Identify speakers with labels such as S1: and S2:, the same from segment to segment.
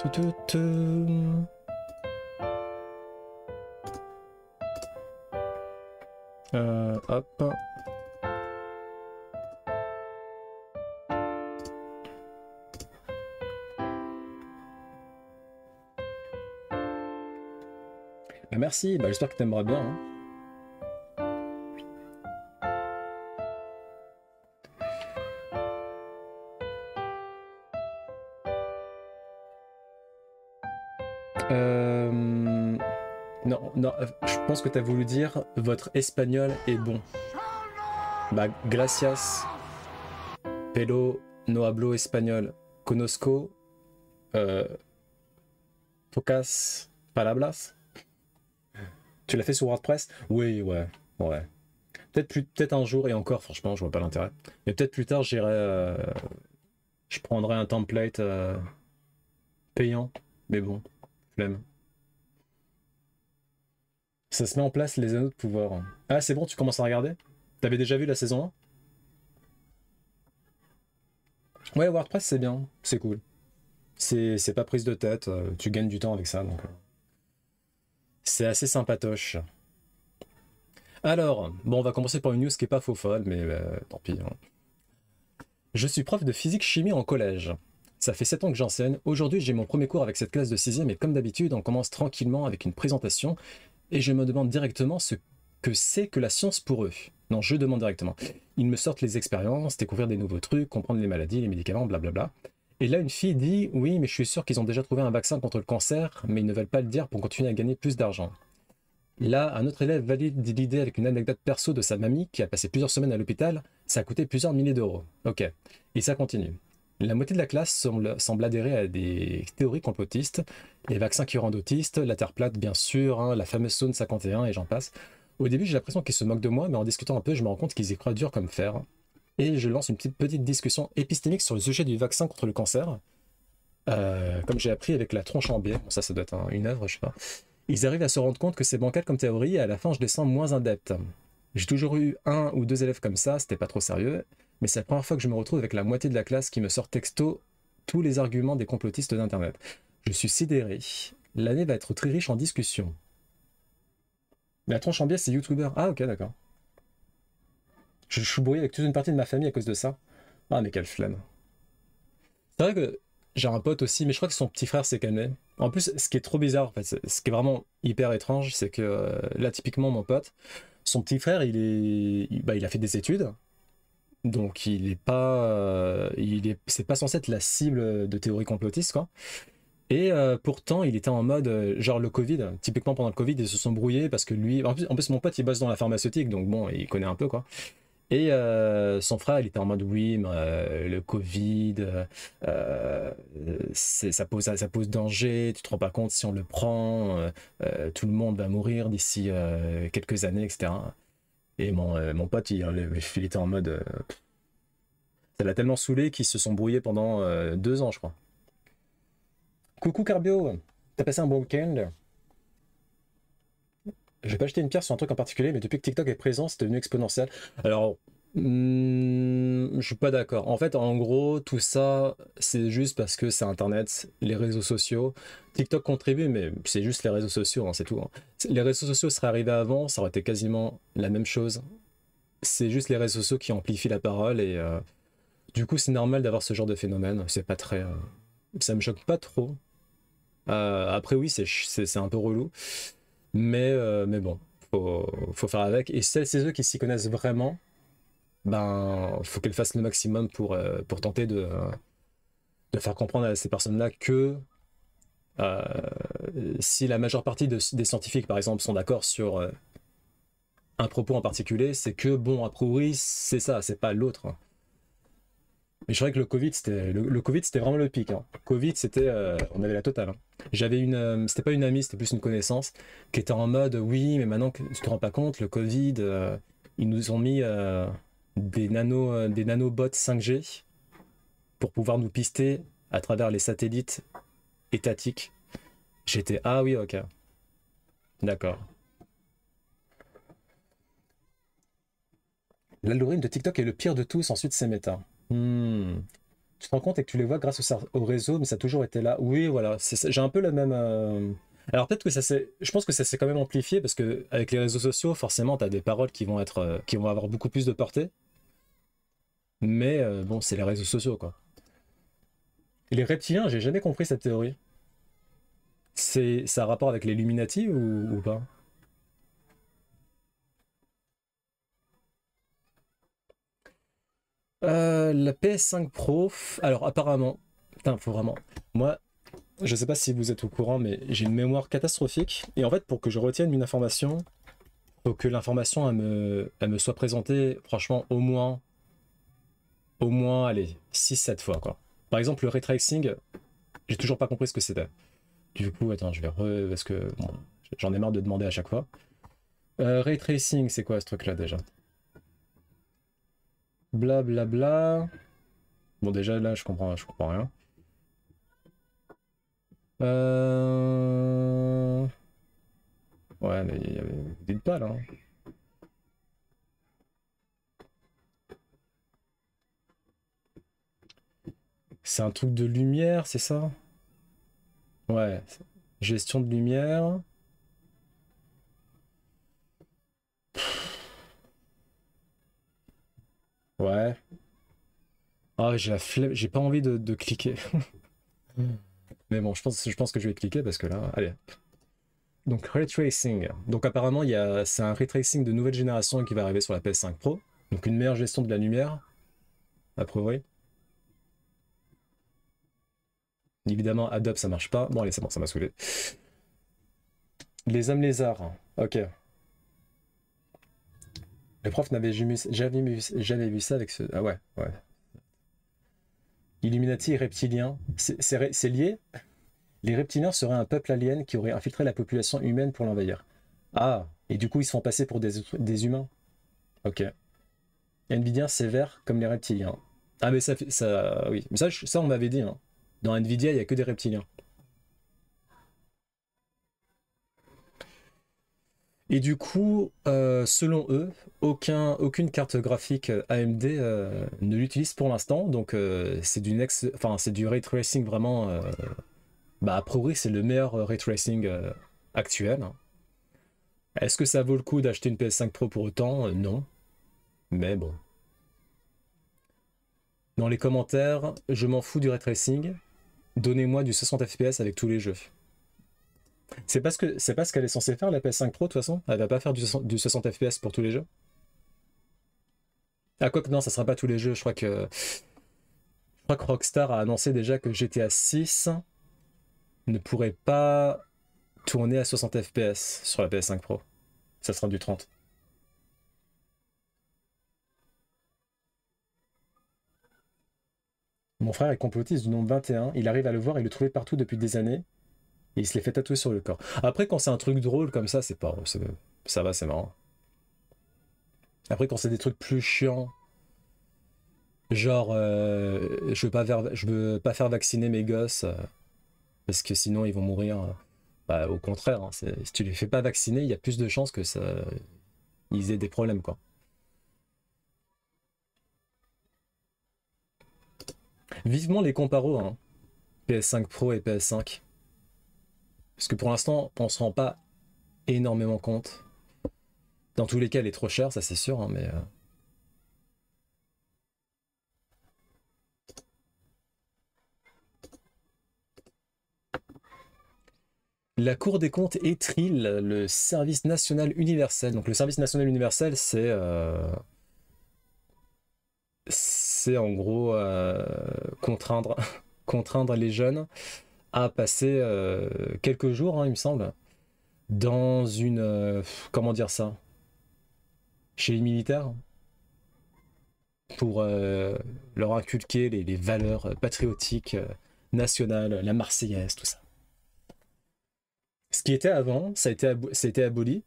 S1: Tout, tout, tout. Hop. Bah merci, bah j'espère que t'aimeras bien. Hein. Non, non, je pense que t'as voulu dire votre espagnol est bon. Bah, gracias. Pero no hablo español. Conozco pocas palabras. Tu l'as fait sur WordPress? Oui, ouais, ouais. Peut-être un jour et encore, franchement, je vois pas l'intérêt. Mais peut-être plus tard, je prendrai un template payant. Mais bon, flemme. Ça se met en place les anneaux de pouvoir. Ah, c'est bon, tu commences à regarder? T'avais déjà vu la saison 1? Ouais, WordPress, c'est bien, c'est cool. C'est pas prise de tête, tu gagnes du temps avec ça, donc c'est assez sympatoche. Alors, bon, on va commencer par une news qui est pas faux folle, mais tant pis. Hein. Je suis prof de physique-chimie en collège. Ça fait 7 ans que j'enseigne. Aujourd'hui, j'ai mon premier cours avec cette classe de 6e et comme d'habitude, on commence tranquillement avec une présentation et je me demande directement ce que c'est que la science pour eux. Non, je demande directement. Ils me sortent les expériences, découvrir des nouveaux trucs, comprendre les maladies, les médicaments, blablabla. Et là, une fille dit « Oui, mais je suis sûr qu'ils ont déjà trouvé un vaccin contre le cancer, mais ils ne veulent pas le dire pour continuer à gagner plus d'argent. » Là, un autre élève valide l'idée avec une anecdote perso de sa mamie qui a passé plusieurs semaines à l'hôpital. Ça a coûté plusieurs milliers d'euros. Ok. Et ça continue. La moitié de la classe semble adhérer à des théories complotistes, les vaccins qui rendent autiste, la Terre plate bien sûr, hein, la fameuse zone 51 et j'en passe. Au début j'ai l'impression qu'ils se moquent de moi, mais en discutant un peu je me rends compte qu'ils y croient dur comme fer. Et je lance une petite discussion épistémique sur le sujet du vaccin contre le cancer. Comme j'ai appris avec la tronche en biais, bon, ça doit être une œuvre, je sais pas. Ils arrivent à se rendre compte que c'est bancal comme théorie et à la fin je descends moins adepte. J'ai toujours eu 1 ou 2 élèves comme ça, c'était pas trop sérieux, mais c'est la première fois que je me retrouve avec la moitié de la classe qui me sort texto tous les arguments des complotistes d'internet. Je suis sidéré. L'année va être très riche en discussions. Mais la tronche en biais, c'est youtubeur. Ah ok, d'accord. Je suis brouillé avec toute une partie de ma famille à cause de ça. Ah mais quelle flemme. C'est vrai que j'ai un pote aussi, mais je crois que son petit frère s'est calmé. En plus, ce qui est trop bizarre, en fait, ce qui est vraiment hyper étrange, c'est que là, typiquement, mon pote, son petit frère, il a fait des études, donc c'est pas censé être la cible de théories complotistes, quoi. Et pourtant, il était en mode, genre le Covid, typiquement pendant le Covid, ils se sont brouillés parce que lui, en plus, mon pote, il bosse dans la pharmaceutique, donc bon, il connaît un peu, quoi. Et son frère, il était en mode oui, mais, le Covid, ça pose danger, tu te rends pas compte si on le prend, tout le monde va mourir d'ici quelques années, etc. Et mon pote, il était en mode. Ça l'a tellement saoulé qu'ils se sont brouillés pendant 2 ans, je crois. Coucou Carbio, t'as passé un bon week-end? Je vais pas jeter une pierre sur un truc en particulier, mais depuis que TikTok est présent, c'est devenu exponentiel. Alors, je suis pas d'accord. En fait, en gros, tout ça, c'est juste parce que c'est Internet, les réseaux sociaux. TikTok contribue, mais c'est juste les réseaux sociaux, hein, c'est tout. Hein. Les réseaux sociaux seraient arrivés avant, ça aurait été quasiment la même chose. C'est juste les réseaux sociaux qui amplifient la parole et du coup, c'est normal d'avoir ce genre de phénomène. C'est pas très, ça me choque pas trop. Après, oui, c'est un peu relou. Mais bon, faut faire avec. Et c'est eux qui s'y connaissent vraiment, ben, faut qu'elles fassent le maximum pour tenter de faire comprendre à ces personnes-là que euh, si la majeure partie des scientifiques, par exemple, sont d'accord sur un propos en particulier, c'est que, bon, a priori, c'est ça, c'est pas l'autre. Mais je dirais que le Covid, c'était vraiment le pic. Hein. Covid, on avait la totale. Hein. J'avais c'était pas une amie, c'était plus une connaissance, qui était en mode, oui, mais maintenant que tu te rends pas compte, le Covid, ils nous ont mis des nanobots 5G pour pouvoir nous pister à travers les satellites étatiques. J'étais, ah oui, ok, d'accord. L'algorithme de TikTok est le pire de tous, ensuite c'est Meta. Hmm. tu te rends compte et que tu les vois grâce au réseau, mais ça a toujours été là. Oui, voilà, j'ai un peu le même. Alors peut-être que ça s'est. Je pense que ça s'est quand même amplifié parce que avec les réseaux sociaux, forcément, tu as des paroles qui vont être, qui vont avoir beaucoup plus de portée. Mais bon, c'est les réseaux sociaux, quoi. Et les reptiliens, j'ai jamais compris cette théorie. Ça a rapport avec les Illuminati ou pas? La PS5 Pro, alors apparemment, putain, faut vraiment. Moi, je sais pas si vous êtes au courant, mais j'ai une mémoire catastrophique. Et en fait, pour que je retienne une information, faut que l'information elle me soit présentée, franchement, au moins, allez, 6-7 fois, quoi. Par exemple, le ray tracing, j'ai toujours pas compris ce que c'était. Du coup, attends, je vais parce que bon, j'en ai marre de demander à chaque fois. Ray tracing, c'est quoi ce truc-là déjà? Blablabla. Bla, bla. Bon, déjà là, je comprends rien. Euh... Ouais, mais vous dites pas là, hein. C'est un truc de lumière, c'est ça? Ouais. Gestion de lumière. Ouais. Ah, j'ai la flemme, j'ai pas envie de cliquer. Mais bon, je pense que je vais cliquer parce que là, allez. Donc, ray tracing. Donc, apparemment, c'est un ray tracing de nouvelle génération qui va arriver sur la PS5 Pro. Donc, une meilleure gestion de la lumière, a priori. Évidemment, Adobe, ça marche pas. Bon, allez, c'est bon, ça m'a saoulé. Les hommes lézards. Ok. Le prof n'avait jamais vu ça avec ce. Ah ouais, ouais. Illuminati et reptiliens. C'est lié? Les reptiliens seraient un peuple alien qui aurait infiltré la population humaine pour l'envahir. Ah, et du coup, ils se font passer pour des humains. Ok. Nvidia sévère comme les reptiliens. Ah, mais oui. Mais ça on m'avait dit, hein. Dans Nvidia, il n'y a que des reptiliens. Et du coup, selon eux, aucune carte graphique AMD ne l'utilise pour l'instant. Donc, c'est du ray tracing vraiment. Bah, a priori, c'est le meilleur ray tracing actuel. Est-ce que ça vaut le coup d'acheter une PS5 Pro pour autant? Non. Mais bon. Dans les commentaires, je m'en fous du ray tracing. Donnez-moi du 60 FPS avec tous les jeux. C'est pas ce qu'elle est censée faire la PS5 Pro de toute façon. Elle va pas faire du 60 FPS pour tous les jeux. Ah quoi que non, ça sera pas tous les jeux. Je crois que Rockstar a annoncé déjà que GTA 6 ne pourrait pas tourner à 60 FPS sur la PS5 Pro. Ça sera du 30. Mon frère est complotiste du nombre 21. Il arrive à le voir et le trouver partout depuis des années. Et il se les fait tatouer sur le corps. Après, quand c'est un truc drôle comme ça, ça va, c'est marrant. Après, quand c'est des trucs plus chiants, genre, je veux pas faire vacciner mes gosses parce que sinon ils vont mourir. Bah, au contraire, hein, si tu les fais pas vacciner, il y a plus de chances que ils aient des problèmes, quoi. Vivement les comparos, hein, PS5 Pro et PS5. Parce que pour l'instant, on se rend pas énormément compte. Dans tous les cas, elle est trop chère, ça c'est sûr, hein, mais. La Cour des comptes étrile le service national universel. Donc le service national universel, c'est en gros contraindre, contraindre les jeunes à passer quelques jours, hein, il me semble, dans une... comment dire ça? Chez les militaires, pour leur inculquer les valeurs patriotiques, nationales, la Marseillaise, tout ça. Ce qui était avant, ça a été aboli.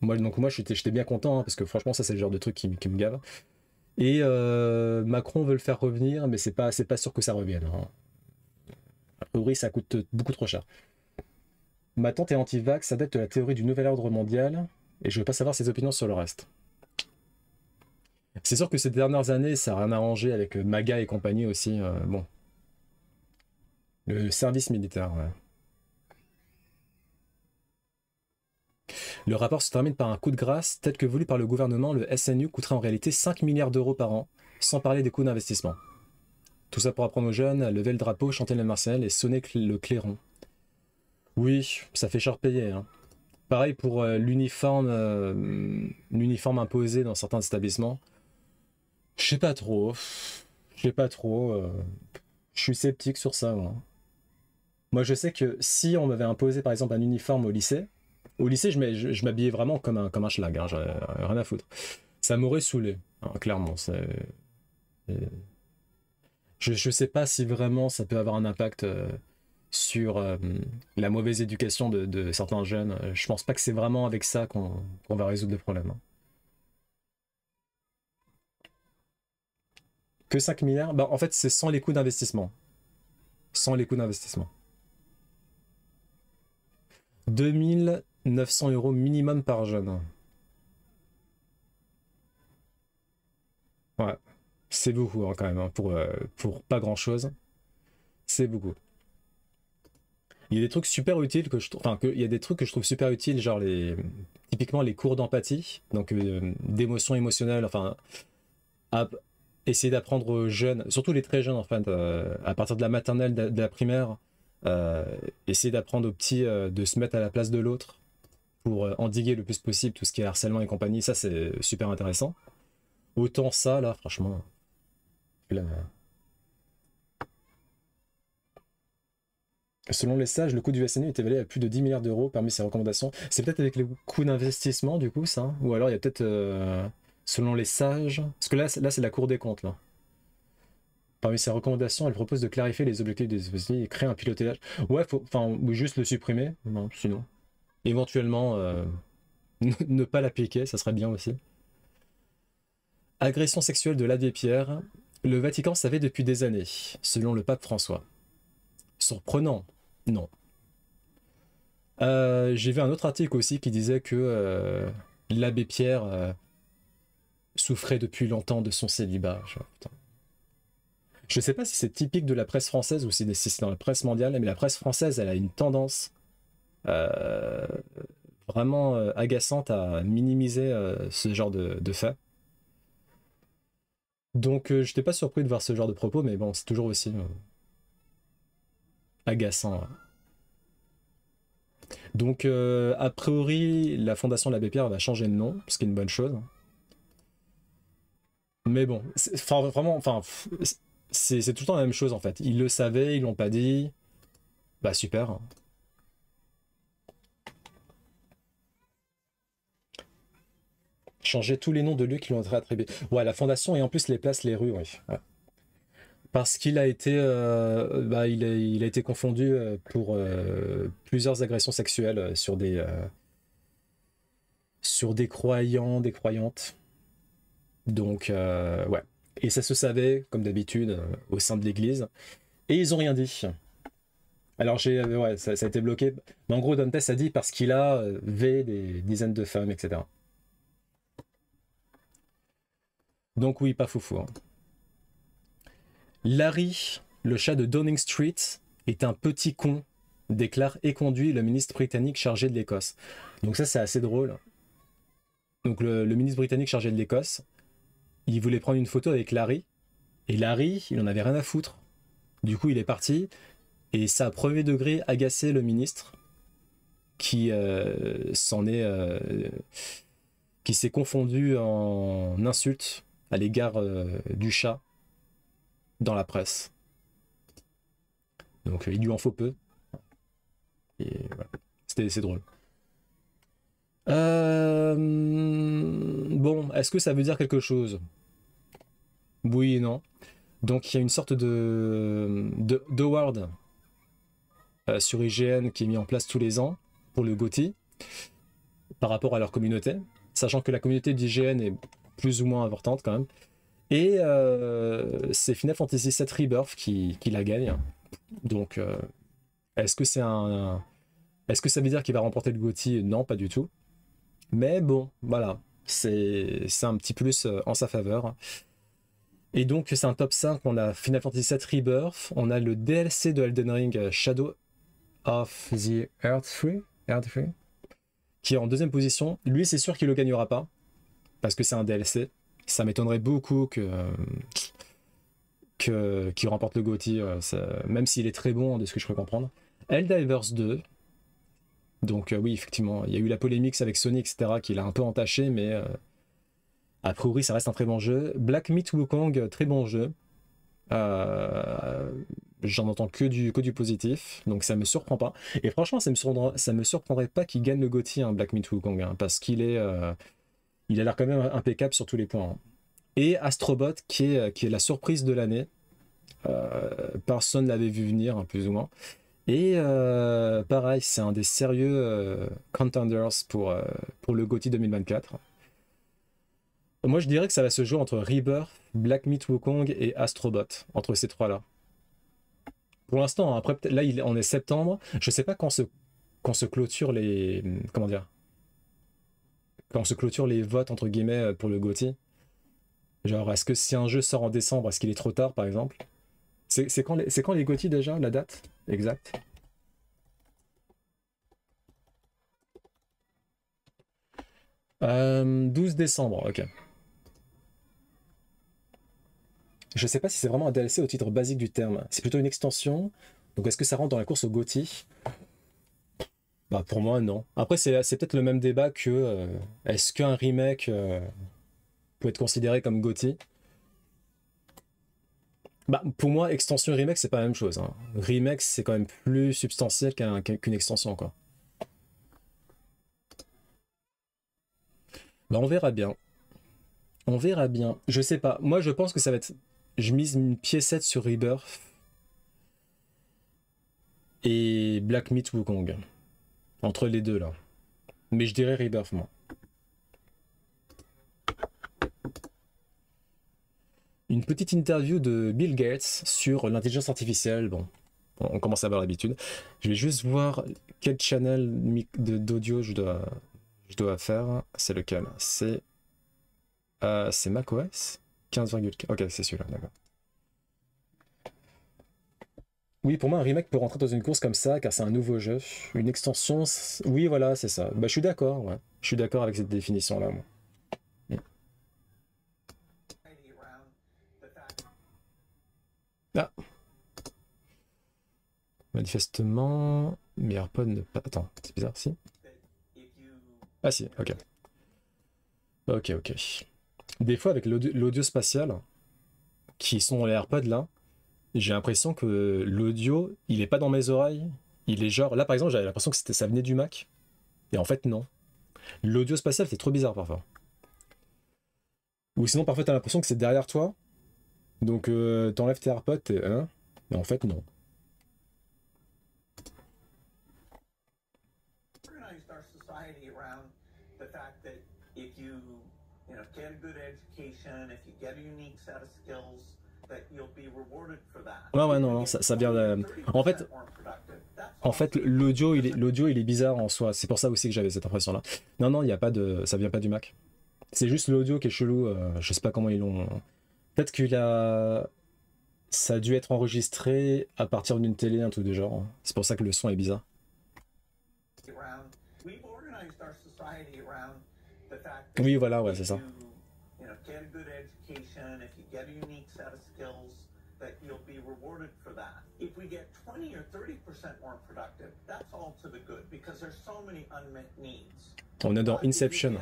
S1: Donc moi j'étais bien content, hein, parce que franchement, ça, c'est le genre de truc qui me gave. Et Macron veut le faire revenir, mais c'est pas sûr que ça revienne, hein. A priori, ça coûte beaucoup trop cher. Ma tante est anti-vax, adepte de la théorie du nouvel ordre mondial, et je veux pas savoir ses opinions sur le reste. C'est sûr que ces dernières années, ça n'a rien arrangé avec MAGA et compagnie aussi. Bon, le service militaire, ouais. Le rapport se termine par un coup de grâce, tel que voulu par le gouvernement, le SNU coûterait en réalité 5 milliards d'euros par an, sans parler des coûts d'investissement. Tout ça pour apprendre aux jeunes à lever le drapeau, chanter le martial et sonner le clairon. Oui, ça fait cher payer, hein. Pareil pour l'uniforme imposé dans certains établissements. Je sais pas trop. Je sais pas trop. Je suis sceptique sur ça, moi. Moi, je sais que si on m'avait imposé, par exemple, un uniforme au lycée, je m'habillais vraiment comme un schlag, hein, j'avais rien à foutre. Ça m'aurait saoulé, hein, clairement. Euh, je sais pas si vraiment ça peut avoir un impact sur la mauvaise éducation de certains jeunes. Je pense pas que c'est vraiment avec ça qu'on va résoudre le problème, hein. Que 5 milliards? Bah, en fait, c'est sans les coûts d'investissement. Sans les coûts d'investissement. 2 900 € minimum par jeune. Ouais, c'est beaucoup hein, quand même, hein, pour pas grand-chose. C'est beaucoup. Il y a des trucs super utiles que je trouve, enfin, il y a des trucs que je trouve super utiles, genre typiquement les cours d'empathie, donc d'émotion émotionnelle, enfin, à- essayer d'apprendre aux jeunes, surtout les très jeunes en fait, à partir de la maternelle, de la primaire, euh, essayer d'apprendre aux petits de se mettre à la place de l'autre pour endiguer le plus possible tout ce qui est harcèlement et compagnie, ça c'est super intéressant. Autant ça, là, franchement, là, selon les sages, le coût du SNU est évalué à plus de 10 milliards d'euros parmi ses recommandations. C'est peut-être avec les coûts d'investissement, du coup, ça? Ou alors il y a peut-être, selon les sages... Parce que là c'est la Cour des comptes, là. Parmi ses recommandations, elle propose de clarifier les objectifs des dispositifs et créer un pilotage. Ouais, enfin, ou juste le supprimer, non, sinon. Éventuellement, ne pas l'appliquer, ça serait bien aussi. Agression sexuelle de l'abbé Pierre. Le Vatican savait depuis des années, selon le pape François. Surprenant? Non. J'ai vu un autre article aussi qui disait que l'abbé Pierre souffrait depuis longtemps de son célibat. Je sais pas si c'est typique de la presse française ou si c'est dans la presse mondiale, mais la presse française, elle a une tendance euh, vraiment agaçante à minimiser ce genre de faits. Donc j'étais pas surpris de voir ce genre de propos, mais bon, c'est toujours aussi agaçant, ouais. Donc a priori, la fondation de l'abbé Pierre va changer de nom, ce qui est une bonne chose. Mais bon, enfin vraiment, enfin c'est tout le temps la même chose en fait. Ils le savaient, ils l'ont pas dit. Bah super. Changer tous les noms de lieux qui lui ont été attribués. Ouais, la fondation et en plus les places, les rues, oui. Ouais. Parce qu'il a été, bah, il a été confondu pour plusieurs agressions sexuelles sur des croyants, des croyantes. Donc, ouais. Et ça se savait, comme d'habitude, au sein de l'église. Et ils ont rien dit. Alors, ouais, ça a été bloqué. Mais en gros, Dantes a dit parce qu'il a des dizaines de femmes, etc. Donc, oui, pas foufou, hein. Larry, le chat de Downing Street, est un petit con, déclare éconduit le ministre britannique chargé de l'Écosse. Donc, ça, c'est assez drôle. Donc, le ministre britannique chargé de l'Écosse, il voulait prendre une photo avec Larry. Et Larry, il en avait rien à foutre. Du coup, il est parti. Et ça a premier degré agacé le ministre qui s'en est qui s'est confondu en insultes à l'égard du chat dans la presse. Donc il lui en faut peu. Et voilà. C'est drôle. Bon, est-ce que ça veut dire quelque chose? Oui et non. Donc il y a une sorte d'award sur IGN qui est mis en place tous les ans pour le GOTY par rapport à leur communauté, sachant que la communauté d'IGN est plus ou moins importante quand même. Et c'est Final Fantasy VII Rebirth qui la gagne. Donc est-ce que est-ce que ça veut dire qu'il va remporter le GOTY? Non, pas du tout. Mais bon, voilà. C'est un petit plus en sa faveur. Et donc c'est un top 5, on a Final Fantasy VII Rebirth, on a le DLC de Elden Ring Shadow of the Earthtree, qui est en deuxième position. Lui c'est sûr qu'il le gagnera pas, parce que c'est un DLC. Ça m'étonnerait beaucoup qu'il remporte le GOTY, même s'il est très bon de ce que je peux comprendre. Helldivers 2, donc oui effectivement, il y a eu la polémique avec Sony, etc., qui l'a un peu entaché, mais a priori ça reste un très bon jeu. Black Myth Wukong, très bon jeu. J'en entends que du positif, donc ça me surprend pas. Et franchement, ça me surprendrait pas qu'il gagne le GOTY, hein, Black Myth Wukong, hein, parce qu'il est, il a l'air quand même impeccable sur tous les points, hein. Et Astrobot, qui est la surprise de l'année. Personne l'avait vu venir, hein, plus ou moins. Et pareil, c'est un des sérieux contenders pour le GOTY 2024. Moi, je dirais que ça va se jouer entre Rebirth, Black Myth Wukong et Astrobot, entre ces trois-là. Pour l'instant, après, là, on est septembre. Je sais pas quand se clôture les... Comment dire? Quand se clôture les votes, entre guillemets, pour le GOTY. Genre, est-ce que si un jeu sort en décembre, est-ce qu'il est trop tard, par exemple? C'est quand les GOTY déjà, la date exacte? « 12 décembre, ok. Je sais pas si c'est vraiment un DLC au titre basique du terme. C'est plutôt une extension. Donc est-ce que ça rentre dans la course au GOTY? Bah pour moi non. Après c'est peut-être le même débat que est-ce qu'un remake peut être considéré comme GOTY? Bah pour moi extension et remake c'est pas la même chose, hein. Remake c'est quand même plus substantiel qu'une extension quoi. Bah on verra bien. On verra bien. Je sais pas. Moi je pense que ça va être... Je mise une piécette sur Rebirth et Black Myth Wukong. Entre les deux là. Mais je dirais Rebirth moi. Une petite interview de Bill Gates sur l'intelligence artificielle. Bon, on commence à avoir l'habitude. Je vais juste voir quel channel d'audio je dois faire. C'est lequel? C'est macOS 15,4. Ok, c'est celui-là, d'accord. Oui, pour moi, un remake peut rentrer dans une course comme ça, car c'est un nouveau jeu. Une extension, oui, voilà, c'est ça. Bah, je suis d'accord, ouais. Je suis d'accord avec cette définition-là, moi. Ah. Manifestement, mes AirPods ne pas... Attends, c'est bizarre, si? Ah si, ok. Ok, ok. Des fois, avec l'audio spatial, qui sont dans les AirPods, là, j'ai l'impression que l'audio, il est pas dans mes oreilles. Il est genre... Là, par exemple, j'avais l'impression que ça venait du Mac. Et en fait, non. L'audio spatial, c'est trop bizarre, parfois. Ou sinon, parfois, t'as l'impression que c'est derrière toi. Donc, t'enlèves tes AirPods, et... Hein, mais en fait, non. Ouais, ouais, non, non, ça vient de... En fait, l'audio, il est bizarre en soi. C'est pour ça aussi que j'avais cette impression-là. Non, non, il y a pas de... Ça vient pas du Mac. C'est juste l'audio qui est chelou. Je sais pas comment ils l'ont... Peut-être qu'il a... Ça a dû être enregistré à partir d'une télé, un truc de genre. C'est pour ça que le son est bizarre. Oui, voilà, ouais, c'est ça. On est dans Inception.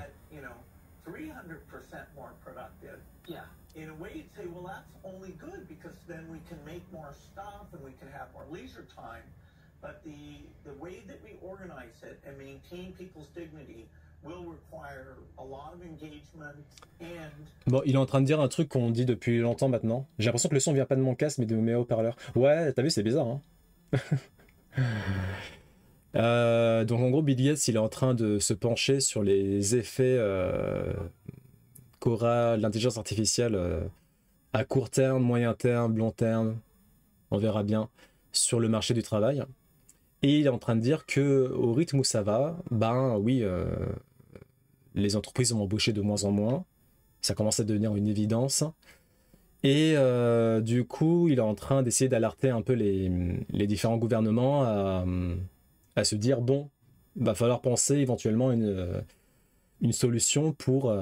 S1: In a way, you'd say, well, that's only good because then we can make more stuff and we can have more leisure time. But the way that we organize it and maintain people's dignity will require a lot of engagement and... Bon, il est en train de dire un truc qu'on dit depuis longtemps maintenant. J'ai l'impression que le son vient pas de mon casque mais de mes haut-parleurs. Ouais, t'as vu, c'est bizarre, hein. Donc en gros, Bill Gates, il est en train de se pencher sur les effets qu'aura l'intelligence artificielle à court terme, moyen terme, long terme, on verra bien, sur le marché du travail. Et il est en train de dire que au rythme où ça va, ben oui, les entreprises vont embaucher de moins en moins. Ça commence à devenir une évidence. Et du coup, il est en train d'essayer d'alerter un peu les différents gouvernements à se dire, bon, va falloir penser éventuellement une solution pour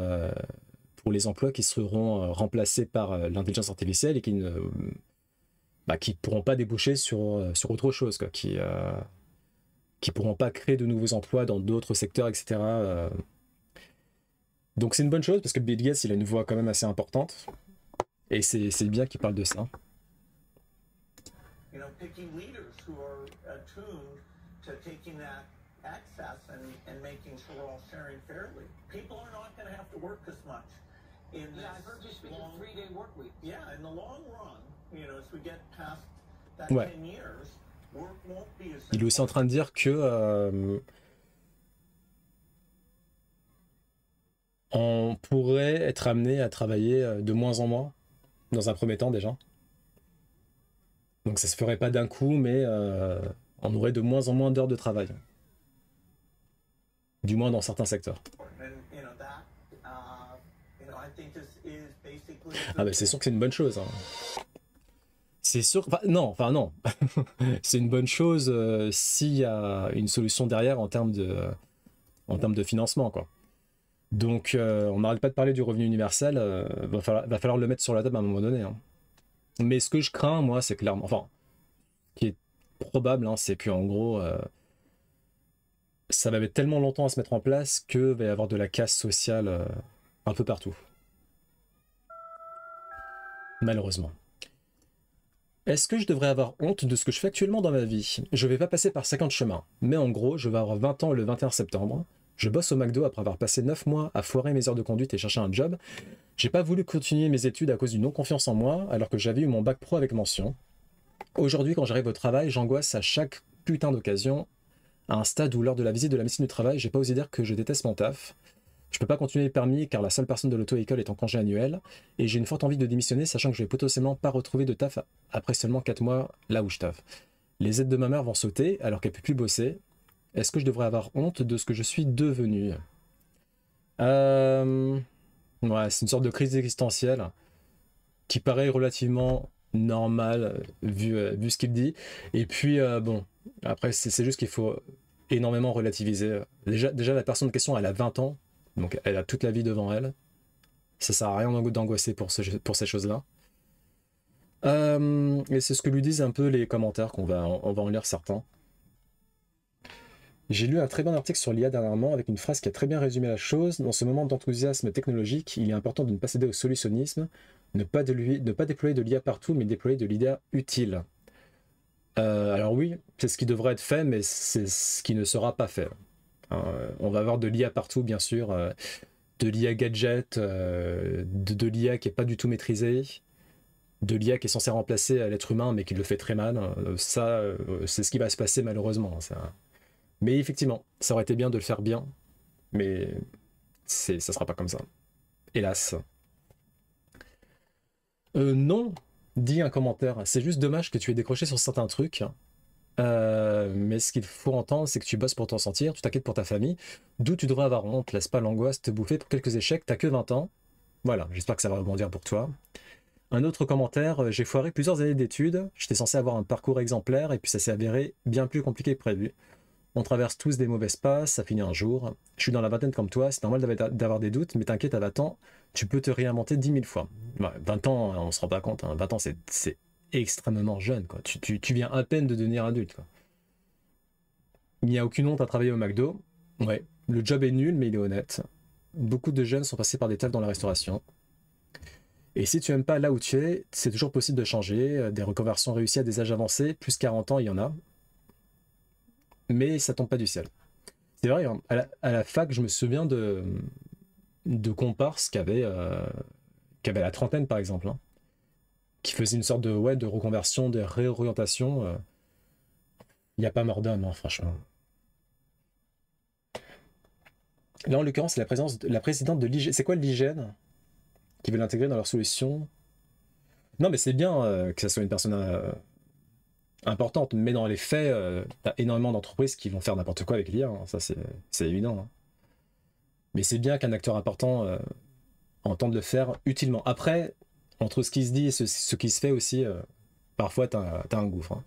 S1: les emplois qui seront remplacés par l'intelligence artificielle et qui pourront pas déboucher sur autre chose, quoi, qui pourront pas créer de nouveaux emplois dans d'autres secteurs, etc. Donc c'est une bonne chose parce que Bill Gates, il a une voix quand même assez importante. Et c'est bien qu'il parle de ça.
S2: You know, picking leaders who are attuned to taking that access and making sure we're all sharing fairly. People are not going to have to work as much.
S3: I've heard you speak of 3-day work week.
S2: Yeah, in the long run, you know, as we get past that
S1: Ouais.
S2: 10 years, work won't be as
S1: Il est aussi en train de dire que on pourrait être amené à travailler de moins en moins, dans un premier temps déjà. Donc ça se ferait pas d'un coup, mais on aurait de moins en moins d'heures de travail. Du moins dans certains secteurs. Ah bah c'est sûr que c'est une bonne chose. Hein. C'est sûr... Enfin non. C'est une bonne chose s'il y a une solution derrière en termes de financement, quoi. Donc on n'arrête pas de parler du revenu universel, va falloir le mettre sur la table à un moment donné. Hein. Mais ce que je crains, moi, c'est clairement... Enfin, ce qui est probable, hein, c'est qu'en gros, ça va mettre tellement longtemps à se mettre en place que va y avoir de la casse sociale un peu partout. Malheureusement. Est-ce que je devrais avoir honte de ce que je fais actuellement dans ma vie? Je vais pas passer par 50 chemins, mais en gros, je vais avoir 20 ans le 21 septembre. Je bosse au McDo après avoir passé 9 mois à foirer mes heures de conduite et chercher un job. J'ai pas voulu continuer mes études à cause d'une non-confiance en moi, alors que j'avais eu mon bac pro avec mention. Aujourd'hui, quand j'arrive au travail, j'angoisse à chaque putain d'occasion, à un stade où lors de la visite de la médecine du travail, j'ai pas osé dire que je déteste mon taf. Je peux pas continuer le permis car la seule personne de l'auto-école est en congé annuel, et j'ai une forte envie de démissionner, sachant que je vais potentiellement pas retrouver de taf après seulement 4 mois là où je taffe. Les aides de ma mère vont sauter alors qu'elle peut plus bosser. Est-ce que je devrais avoir honte de ce que je suis devenu? Ouais, c'est une sorte de crise existentielle qui paraît relativement normale vu ce qu'il dit. Et puis, bon, après, c'est juste qu'il faut énormément relativiser. Déjà, la personne en question, elle a 20 ans, donc elle a toute la vie devant elle. Ça sert à rien d'angoisser pour ces choses-là. Et c'est ce que lui disent un peu les commentaires on va en lire certains. J'ai lu un très bon article sur l'IA dernièrement avec une phrase qui a très bien résumé la chose. Dans ce moment d'enthousiasme technologique, il est important de ne pas céder au solutionnisme, ne pas déployer de l'IA partout, mais déployer de l'IA utile. Alors oui, c'est ce qui devrait être fait, mais c'est ce qui ne sera pas fait. On va avoir de l'IA partout, bien sûr, de l'IA gadget, de l'IA qui n'est pas du tout maîtrisée, de l'IA qui est censée remplacer l'être humain, mais qui le fait très mal. Ça, c'est ce qui va se passer malheureusement. Mais effectivement, ça aurait été bien de le faire bien, mais ça sera pas comme ça. Hélas. Non, dit un commentaire. C'est juste dommage que tu aies décroché sur certains trucs. Mais ce qu'il faut entendre, c'est que tu bosses pour t'en sortir, tu t'inquiètes pour ta famille, d'où tu devrais avoir honte, laisse pas l'angoisse te bouffer pour quelques échecs, t'as que 20 ans. Voilà, j'espère que ça va rebondir pour toi. Un autre commentaire, j'ai foiré plusieurs années d'études, j'étais censé avoir un parcours exemplaire, et puis ça s'est avéré bien plus compliqué que prévu. On traverse tous des mauvaises passes, ça finit un jour. Je suis dans la vingtaine comme toi, c'est normal d'avoir des doutes, mais t'inquiète, à 20 ans, tu peux te réinventer 10 000 fois. Ouais, 20 ans, on se rend pas compte, hein. 20 ans, c'est extrêmement jeune, quoi. Tu viens à peine de devenir adulte, quoi. Il n'y a aucune honte à travailler au McDo. Ouais, le job est nul, mais il est honnête. Beaucoup de jeunes sont passés par des tafs dans la restauration. Et si tu aimes pas là où tu es, c'est toujours possible de changer. Des reconversions réussies à des âges avancés, plus 40 ans, il y en a. Mais ça tombe pas du ciel. C'est vrai, hein, à la fac, je me souviens de comparses qui avaient la trentaine, par exemple, hein, qui faisaient une sorte de reconversion, de réorientation. Il n'y a pas mort d'homme, hein, franchement. Là, en l'occurrence, c'est la présidente de l'hygiène. C'est quoi l'hygiène qui veut l'intégrer dans leur solution? Non, mais c'est bien que ça soit une personne importante, mais dans les faits, t'as énormément d'entreprises qui vont faire n'importe quoi avec l'IA, hein. Ça c'est évident. Hein. Mais c'est bien qu'un acteur important entende le faire utilement. Après, entre ce qui se dit et ce qui se fait aussi, parfois t'as un gouffre. Hein.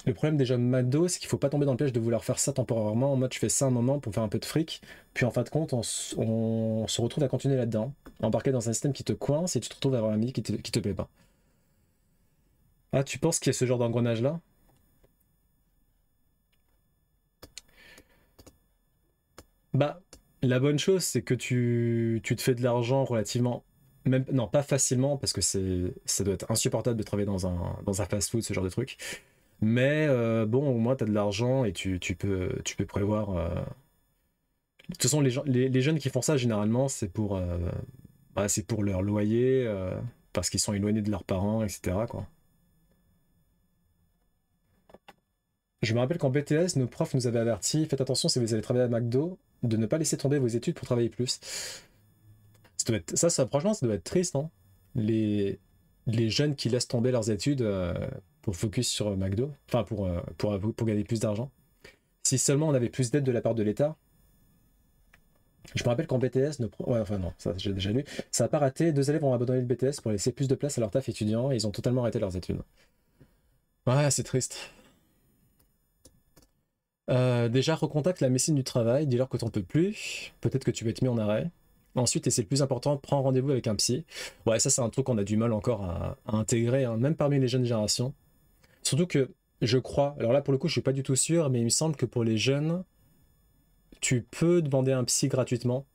S1: Le problème déjà McDo, c'est qu'il faut pas tomber dans le piège de vouloir faire ça temporairement, en mode je fais ça un moment pour faire un peu de fric, puis en fin de compte on se retrouve à continuer là-dedans, embarqué dans un système qui te coince et tu te retrouves à avoir un ami qui te plaît pas. Ah, tu penses qu'il y a ce genre d'engrenage là? Bah, la bonne chose c'est que tu te fais de l'argent relativement, même, non pas facilement parce que ça doit être insupportable de travailler dans un fast-food, ce genre de truc. Mais bon, au moins, tu as de l'argent et tu peux prévoir. De toute façon, les jeunes qui font ça, généralement, c'est pour leur loyer, parce qu'ils sont éloignés de leurs parents, etc. Quoi. Je me rappelle qu'en BTS, nos profs nous avaient avertis, faites attention si vous allez travailler à McDo, de ne pas laisser tomber vos études pour travailler plus. Franchement, ça doit être triste, non? Les jeunes qui laissent tomber leurs études pour focus sur McDo, enfin pour gagner plus d'argent. Si seulement on avait plus d'aide de la part de l'État. Je me rappelle qu'en BTS, ouais, enfin non, ça j'ai déjà lu, ça n'a pas raté, 2 élèves ont abandonné le BTS pour laisser plus de place à leur taf étudiant et ils ont totalement arrêté leurs études. Ouais, c'est triste. Déjà, recontacte la médecine du travail, dis-leur que t'en peux plus, peut-être que tu vas être mis en arrêt. Ensuite, et c'est le plus important, prends rendez-vous avec un psy. Ouais, ça c'est un truc qu'on a du mal encore à intégrer, hein, même parmi les jeunes générations. Surtout que je crois, alors là pour le coup je suis pas du tout sûr, mais il me semble que pour les jeunes, tu peux demander un psy gratuitement,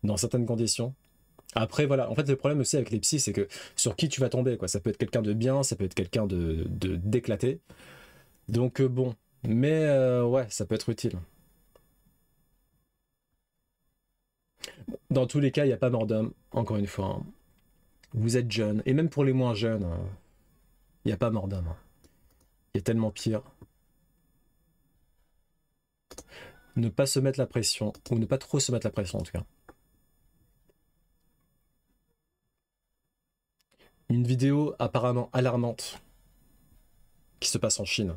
S1: dans certaines conditions. Après voilà, en fait le problème aussi avec les psys, c'est que sur qui tu vas tomber, quoi. Ça peut être quelqu'un de bien, ça peut être quelqu'un d'éclaté. Donc bon, mais ouais, ça peut être utile. Dans tous les cas, il n'y a pas mort d'homme, encore une fois. Hein. Vous êtes jeune, et même pour les moins jeunes, il n'y a pas mort d'homme. Hein. Il y a tellement pire. Ne pas se mettre la pression, ou ne pas trop se mettre la pression en tout cas. Une vidéo apparemment alarmante qui se passe en Chine.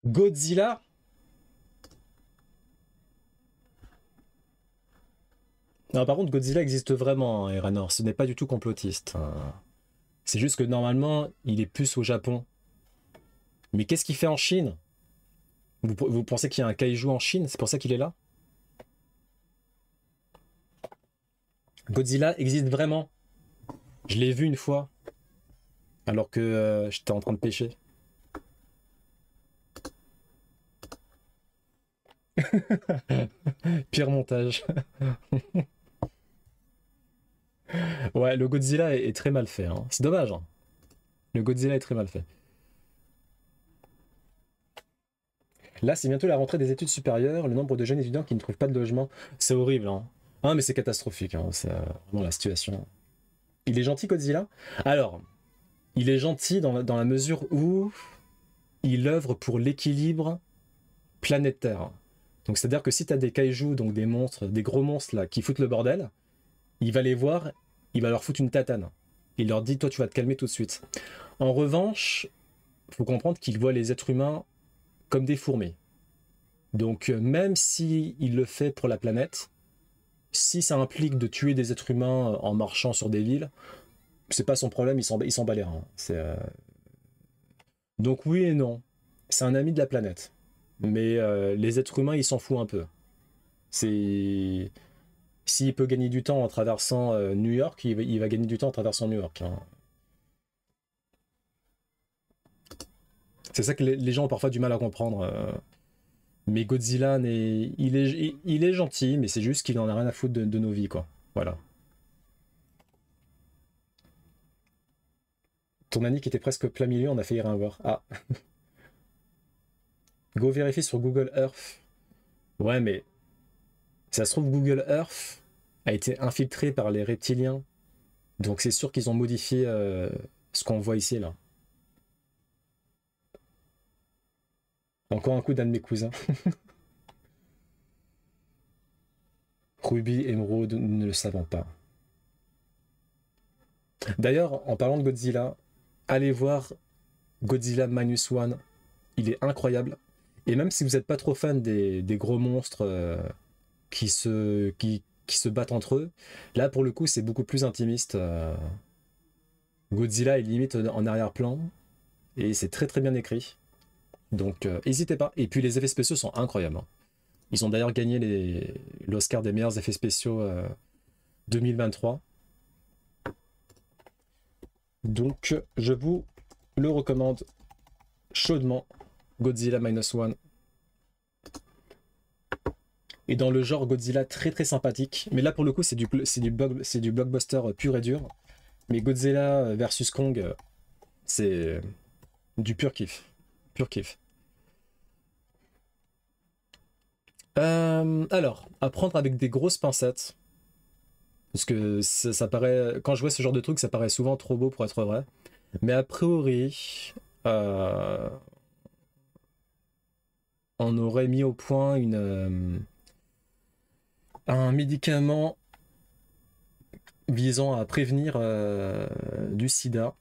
S1: Godzilla? Non, par contre, Godzilla existe vraiment, hein, Eranor. Ce n'est pas du tout complotiste. C'est juste que normalement, il est plus au Japon. Mais qu'est-ce qu'il fait en Chine? Vous pensez qu'il y a un kaiju en Chine? C'est pour ça qu'il est là? Godzilla existe vraiment. Je l'ai vu une fois, alors que j'étais en train de pêcher. Pire montage. Ouais, le Godzilla est très mal fait. Hein. C'est dommage. Hein. Le Godzilla est très mal fait. Là, c'est bientôt la rentrée des études supérieures. Le nombre de jeunes étudiants qui ne trouvent pas de logement, c'est horrible. Hein. Ah, mais c'est catastrophique. Hein. C'est vraiment la situation. Il est gentil, Godzilla? Alors, il est gentil dans la mesure où il œuvre pour l'équilibre planétaire. Donc, c'est-à-dire que si tu as des kaijus, donc des monstres, des gros monstres là, qui foutent le bordel, il va les voir, il va leur foutre une tatane. Il leur dit, toi, tu vas te calmer tout de suite. En revanche, il faut comprendre qu'il voit les êtres humains comme des fourmis. Donc, même si il le fait pour la planète, si ça implique de tuer des êtres humains en marchant sur des villes, c'est pas son problème, il s'en bat les reins. Donc oui et non. C'est un ami de la planète. Mais les êtres humains, il s'en fout un peu. C'est S'il peut gagner du temps en traversant New York, il va gagner du temps en traversant New York, hein. C'est ça que les gens ont parfois du mal à comprendre. Mais Godzilla, il est gentil, mais c'est juste qu'il en a rien à foutre de nos vies, quoi. Voilà. Ton Annie qui était presque plein milieu, on a failli rien voir. Ah. Go vérifier sur Google Earth. Ouais, mais ça se trouve, Google Earth a été infiltré par les reptiliens. Donc c'est sûr qu'ils ont modifié ce qu'on voit ici, là. Encore un coup d'un de mes cousins. Ruby, émeraude, nous ne le savons pas. D'ailleurs, en parlant de Godzilla, allez voir Godzilla Minus One. Il est incroyable. Et même si vous n'êtes pas trop fan des gros monstres qui se battent entre eux, là pour le coup c'est beaucoup plus intimiste. Godzilla est limite en arrière-plan. Et c'est très très bien écrit. Donc n'hésitez pas. Et puis les effets spéciaux sont incroyables, hein. Ils ont d'ailleurs gagné l'Oscar des meilleurs effets spéciaux 2023. Donc je vous le recommande chaudement. Godzilla Minus One. Et dans le genre Godzilla très très sympathique. Mais là pour le coup c'est du blockbuster pur et dur. Mais Godzilla versus Kong, c'est du pur kiff. Pur kiff. Alors, à prendre avec des grosses pincettes. Parce que ça paraît. Quand je vois ce genre de truc, ça paraît souvent trop beau pour être vrai. Mais a priori, on aurait mis au point un médicament visant à prévenir du sida,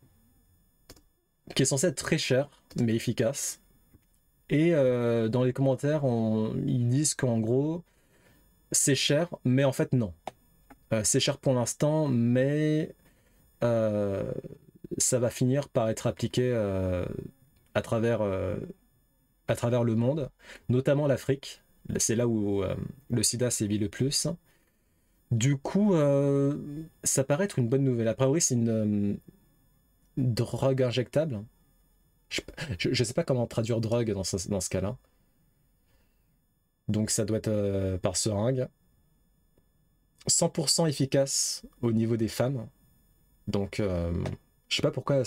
S1: qui est censé être très cher, mais efficace. Et dans les commentaires, ils disent qu'en gros, c'est cher, mais en fait non. C'est cher pour l'instant, mais ça va finir par être appliqué à travers le monde, notamment l'Afrique. C'est là où le sida sévit le plus. Du coup, ça paraît être une bonne nouvelle. A priori, c'est une drogue injectable. Je sais pas comment traduire drogue dans ce cas-là. Donc ça doit être par seringue. 100% efficace au niveau des femmes. Donc je sais pas pourquoi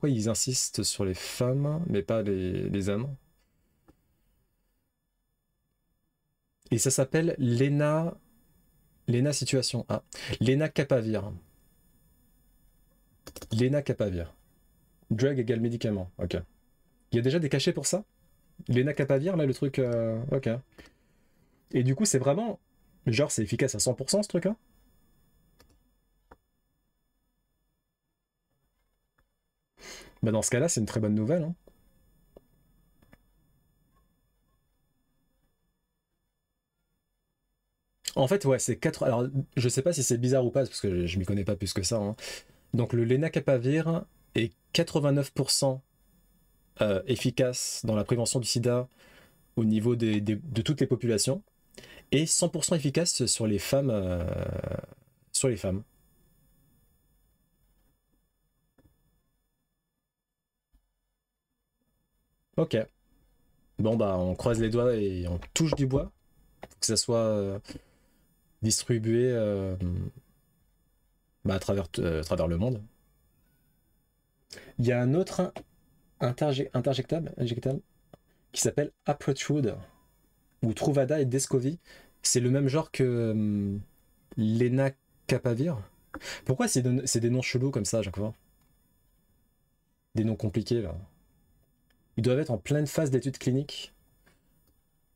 S1: ils insistent sur les femmes, mais pas les hommes. Et ça s'appelle Lena Situation. Ah, Lena Capavir. Lena Capavir. Drug égale médicament. Ok. Il y a déjà des cachets pour ça? Lena Capavir, là, le truc. Ok. Et du coup, c'est vraiment. Genre, c'est efficace à 100% ce truc-là? Bah, dans ce cas-là, c'est une très bonne nouvelle, hein. En fait, ouais, c'est 4. Alors, je sais pas si c'est bizarre ou pas, parce que je m'y connais pas plus que ça, hein. Donc, le Lenacapavir est 89% efficace dans la prévention du sida au niveau de toutes les populations et 100% efficace sur les femmes. Sur les femmes. Ok. Bon, bah, on croise les doigts et on touche du bois pour que ça soit distribué bah, à travers le monde. Il y a un autre injectable qui s'appelle Aprotrud ou Truvada et Descovy. C'est le même genre que Lenacapavir. Pourquoi c'est des noms chelous comme ça à chaque fois? Des noms compliqués là. Ils doivent être en pleine phase d'études cliniques.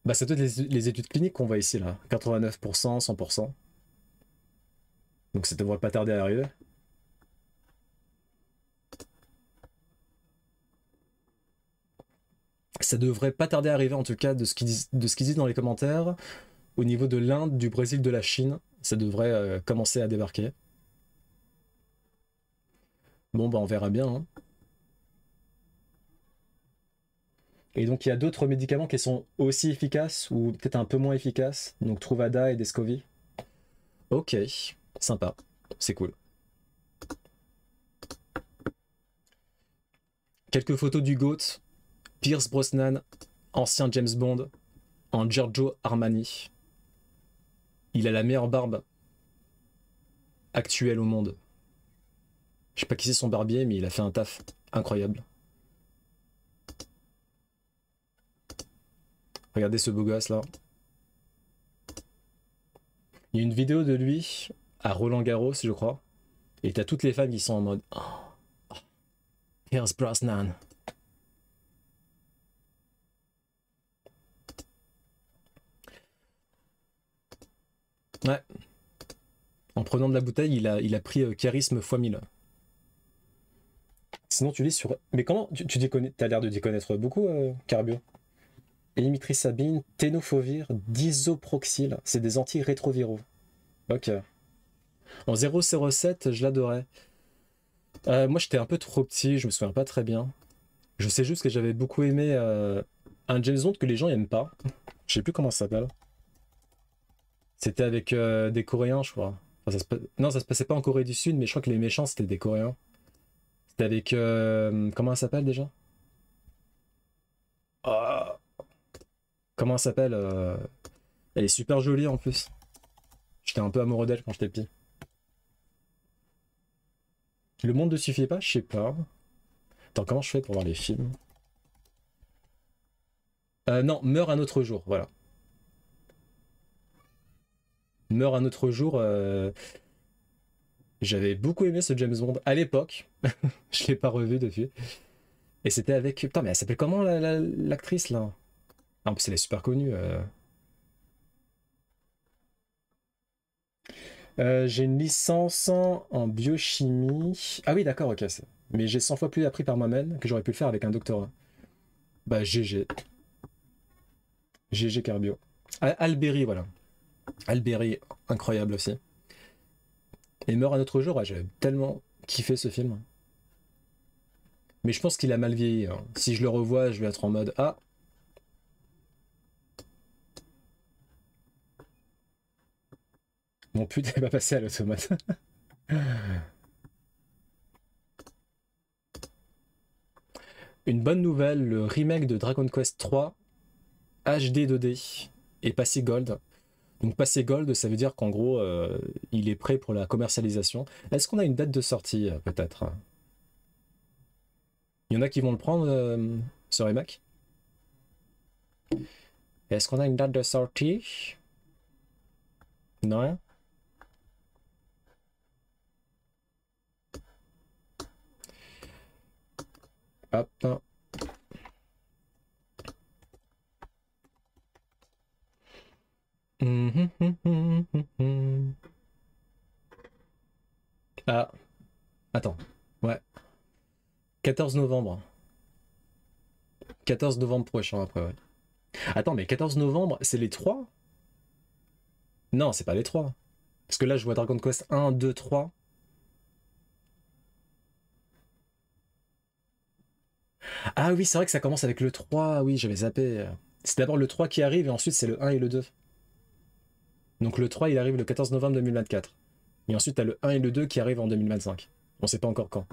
S1: Bah, c'est peut-être les études cliniques qu'on voit ici là. 89%, 100%. Donc ça devrait pas tarder à arriver. Ça devrait pas tarder à arriver en tout cas de ce qu'ils disent dans les commentaires. Au niveau de l'Inde, du Brésil, de la Chine, ça devrait commencer à débarquer. Bon bah on verra bien, hein. Et donc il y a d'autres médicaments qui sont aussi efficaces ou peut-être un peu moins efficaces. Donc Truvada et Descovy. Ok, sympa, c'est cool. Quelques photos du GOAT, Pierce Brosnan, ancien James Bond, en Giorgio Armani. Il a la meilleure barbe actuelle au monde. Je sais pas qui c'est son barbier, mais il a fait un taf incroyable. Regardez ce beau gosse là. Il y a une vidéo de lui à Roland Garros, je crois. Et t'as toutes les femmes qui sont en mode oh, Pierce Brosnan. Ouais. En prenant de la bouteille, il a pris charisme x 1000. Sinon, tu lis sur. Mais comment tu déconnais. T'as l'air de déconnaître beaucoup, Carbio. Élimitrisabine, ténofovir, disoproxyl. C'est des antirétroviraux. Ok. En 007, je l'adorais. Moi, j'étais un peu trop petit, je me souviens pas très bien. Je sais juste que j'avais beaucoup aimé un James Bond que les gens aiment pas. Je sais plus comment ça s'appelle. C'était avec des Coréens, je crois. Enfin, non, ça se passait pas en Corée du Sud, mais je crois que les méchants, c'était des Coréens. C'était avec... comment elle s'appelle déjà? Ah, comment elle s'appelle Elle est super jolie en plus. J'étais un peu amoureux d'elle quand j'étais petit. Le monde ne suffit pas? Je sais pas. Attends, comment je fais pour voir les films? Non, Meurt un autre jour, voilà. Meurt un autre jour. J'avais beaucoup aimé ce James Bond à l'époque. Je l'ai pas revu depuis. Et c'était avec... Putain, mais elle s'appelle comment l'actrice là? Ah, en plus, elle est super connue. J'ai une licence en biochimie. Ah oui, d'accord, ok. Mais j'ai 100 fois plus appris par moi-même que j'aurais pu le faire avec un doctorat. Bah, GG. GG Carbio. Alberi, voilà. Alberi, incroyable aussi. Et Meurt un autre jour, ouais, j'avais tellement kiffé ce film. Mais je pense qu'il a mal vieilli, hein. Si je le revois, je vais être en mode ah. Mon pute n'est pas passé à l'automate. Une bonne nouvelle, le remake de Dragon Quest 3 HD 2D est passé Gold. Donc passé Gold, ça veut dire qu'en gros, il est prêt pour la commercialisation. Est-ce qu'on a une date de sortie, peut-être? Il y en a qui vont le prendre, ce remake? Est-ce qu'on a une date de sortie? Non? Hop. Ah, attends. Ouais. 14 novembre. 14 novembre prochain, après, ouais. Attends, mais 14 novembre, c'est les 3? Non, c'est pas les 3. Parce que là, je vois Dragon Quest 1, 2, 3. Ah oui, c'est vrai que ça commence avec le 3. Oui, j'avais zappé. C'est d'abord le 3 qui arrive et ensuite c'est le 1 et le 2. Donc le 3, il arrive le 14 novembre 2024. Et ensuite, t'as le 1 et le 2 qui arrivent en 2025. On sait pas encore quand.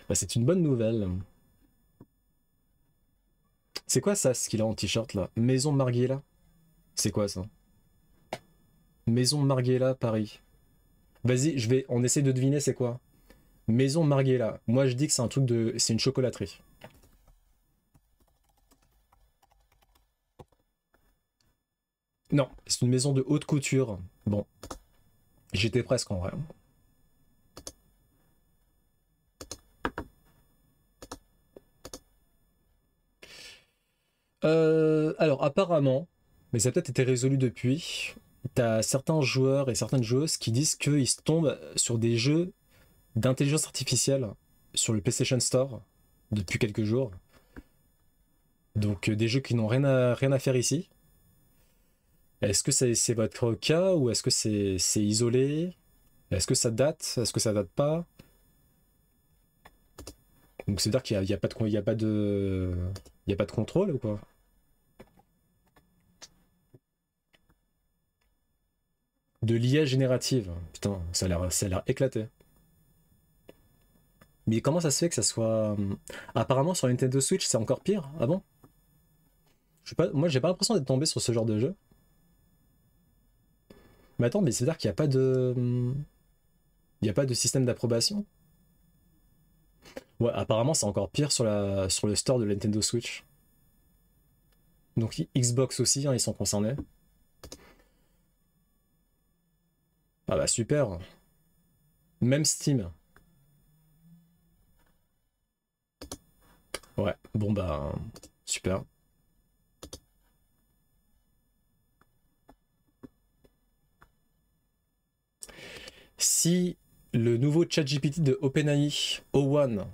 S1: Bah, c'est une bonne nouvelle. C'est quoi ça, ce qu'il a en t-shirt là? Maison Margiela? C'est quoi ça? Maison Margiela, Paris. Vas-y, on essaie de deviner c'est quoi. Maison Margiela. Moi, je dis que c'est un truc de... C'est une chocolaterie. Non, c'est une maison de haute couture. Bon, j'étais presque en vrai. Alors apparemment, mais ça a peut-être été résolu depuis, t'as certains joueurs et certaines joueuses qui disent qu'ils se tombent sur des jeux d'intelligence artificielle sur le PlayStation Store depuis quelques jours. Donc des jeux qui n'ont rien à faire ici. Est-ce que c'est votre cas ou est-ce que c'est isolé? Est-ce que ça date? Est-ce que ça date pas? Donc c'est-à-dire qu'il n'y a, pas de, il y a pas de, il y a pas de contrôle ou quoi? De l'IA générative. Putain, ça a l'air éclaté. Mais comment ça se fait que ça soit... Apparemment sur Nintendo Switch c'est encore pire? Ah bon? Je sais pas, moi j'ai pas l'impression d'être tombé sur ce genre de jeu. Mais attends, mais c'est-à-dire qu'il n'y a pas de... Il n'y a pas de système d'approbation? Ouais, apparemment c'est encore pire sur le store de la Nintendo Switch. Donc Xbox aussi, hein, ils sont concernés. Ah bah super. Même Steam. Ouais, bon bah super. Si le nouveau ChatGPT de OpenAI, O1,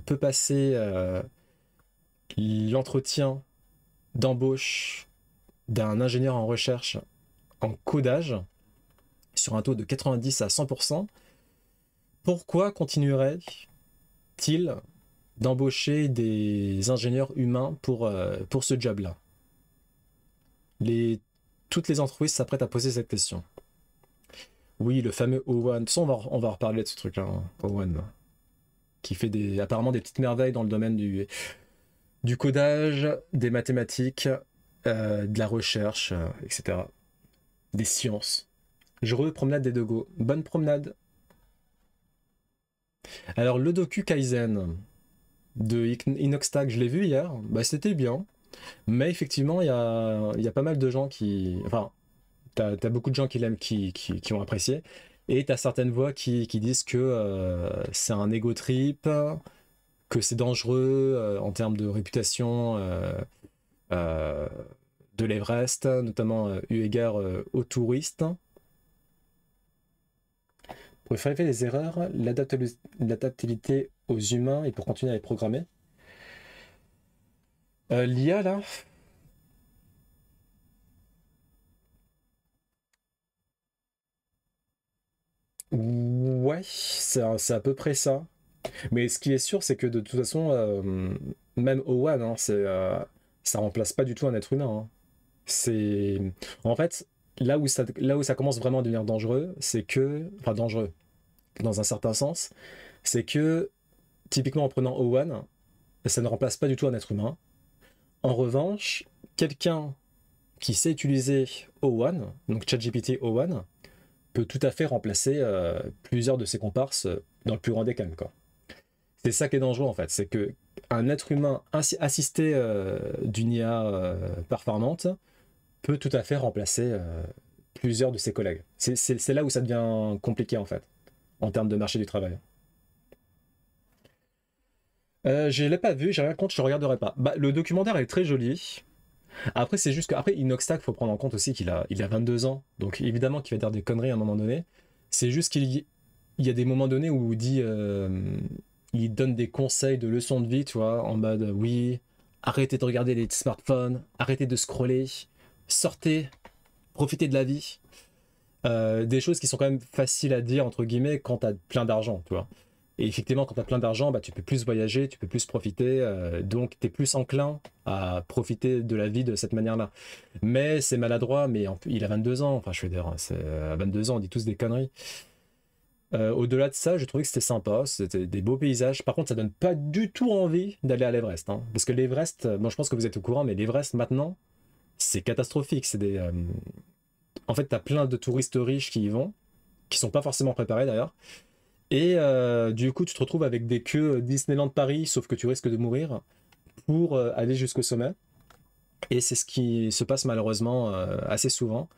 S1: peut passer l'entretien d'embauche d'un ingénieur en recherche en codage sur un taux de 90 à 100%, pourquoi continuerait-il d'embaucher des ingénieurs humains pour ce job-là? Toutes les entreprises s'apprêtent à poser cette question. Oui, le fameux O1. De toute façon, on va reparler de ce truc-là, hein, O1, qui fait apparemment des petites merveilles dans le domaine du codage, des mathématiques, de la recherche, etc. Des sciences. Je promenade des dogos. Bonne promenade. Alors, le docu Kaizen de Inoxtag, je l'ai vu hier. Bah, c'était bien. Mais effectivement, il y a pas mal de gens qui... Enfin, t'as beaucoup de gens qui l'aiment, qui ont apprécié. Et t'as certaines voix qui disent que c'est un ego trip, que c'est dangereux en termes de réputation euh, de l'Everest, notamment eu égard aux touristes. Pour faire les erreurs, l'adaptabilité aux humains et pour continuer à les programmer. L'IA là, ouais, c'est à peu près ça. Mais ce qui est sûr, c'est que de toute façon, même Owen, hein, ça remplace pas du tout un être humain, hein. C'est, en fait, là où ça commence vraiment à devenir dangereux, c'est que, enfin dangereux, dans un certain sens, c'est que typiquement en prenant Owen, ça ne remplace pas du tout un être humain. En revanche, quelqu'un qui sait utiliser O1, donc ChatGPT O1, peut tout à fait remplacer plusieurs de ses comparses dans le plus grand des calmes, quoi. C'est ça qui est dangereux en fait, c'est que un être humain assisté d'une IA performante peut tout à fait remplacer plusieurs de ses collègues. C'est là où ça devient compliqué en fait, en termes de marché du travail. Je l'ai pas vu, j'ai rien contre, je regarderai pas. Bah, le documentaire est très joli. Après, c'est juste qu'après, Inoxtag, faut prendre en compte aussi qu'il a 22 ans. Donc évidemment qu'il va dire des conneries à un moment donné. C'est juste il y a des moments donnés où il donne des conseils de leçons de vie, tu vois, en mode oui, arrêtez de regarder les smartphones, arrêtez de scroller, sortez, profitez de la vie. Des choses qui sont quand même faciles à dire, entre guillemets, quand t'as plein d'argent, tu vois. Et effectivement, quand tu as plein d'argent, bah, tu peux plus voyager, tu peux plus profiter, donc tu es plus enclin à profiter de la vie de cette manière-là. Mais c'est maladroit, mais il a 22 ans, enfin je veux dire, à 22 ans, on dit tous des conneries. Au-delà de ça, je trouvais que c'était sympa, c'était des beaux paysages. Par contre, ça donne pas du tout envie d'aller à l'Everest, hein. Parce que l'Everest, bon, je pense que vous êtes au courant, mais l'Everest maintenant, c'est catastrophique. En fait, tu as plein de touristes riches qui y vont, qui sont pas forcément préparés d'ailleurs. Et du coup, tu te retrouves avec des queues Disneyland Paris, sauf que tu risques de mourir pour aller jusqu'au sommet. Et c'est ce qui se passe malheureusement assez souvent.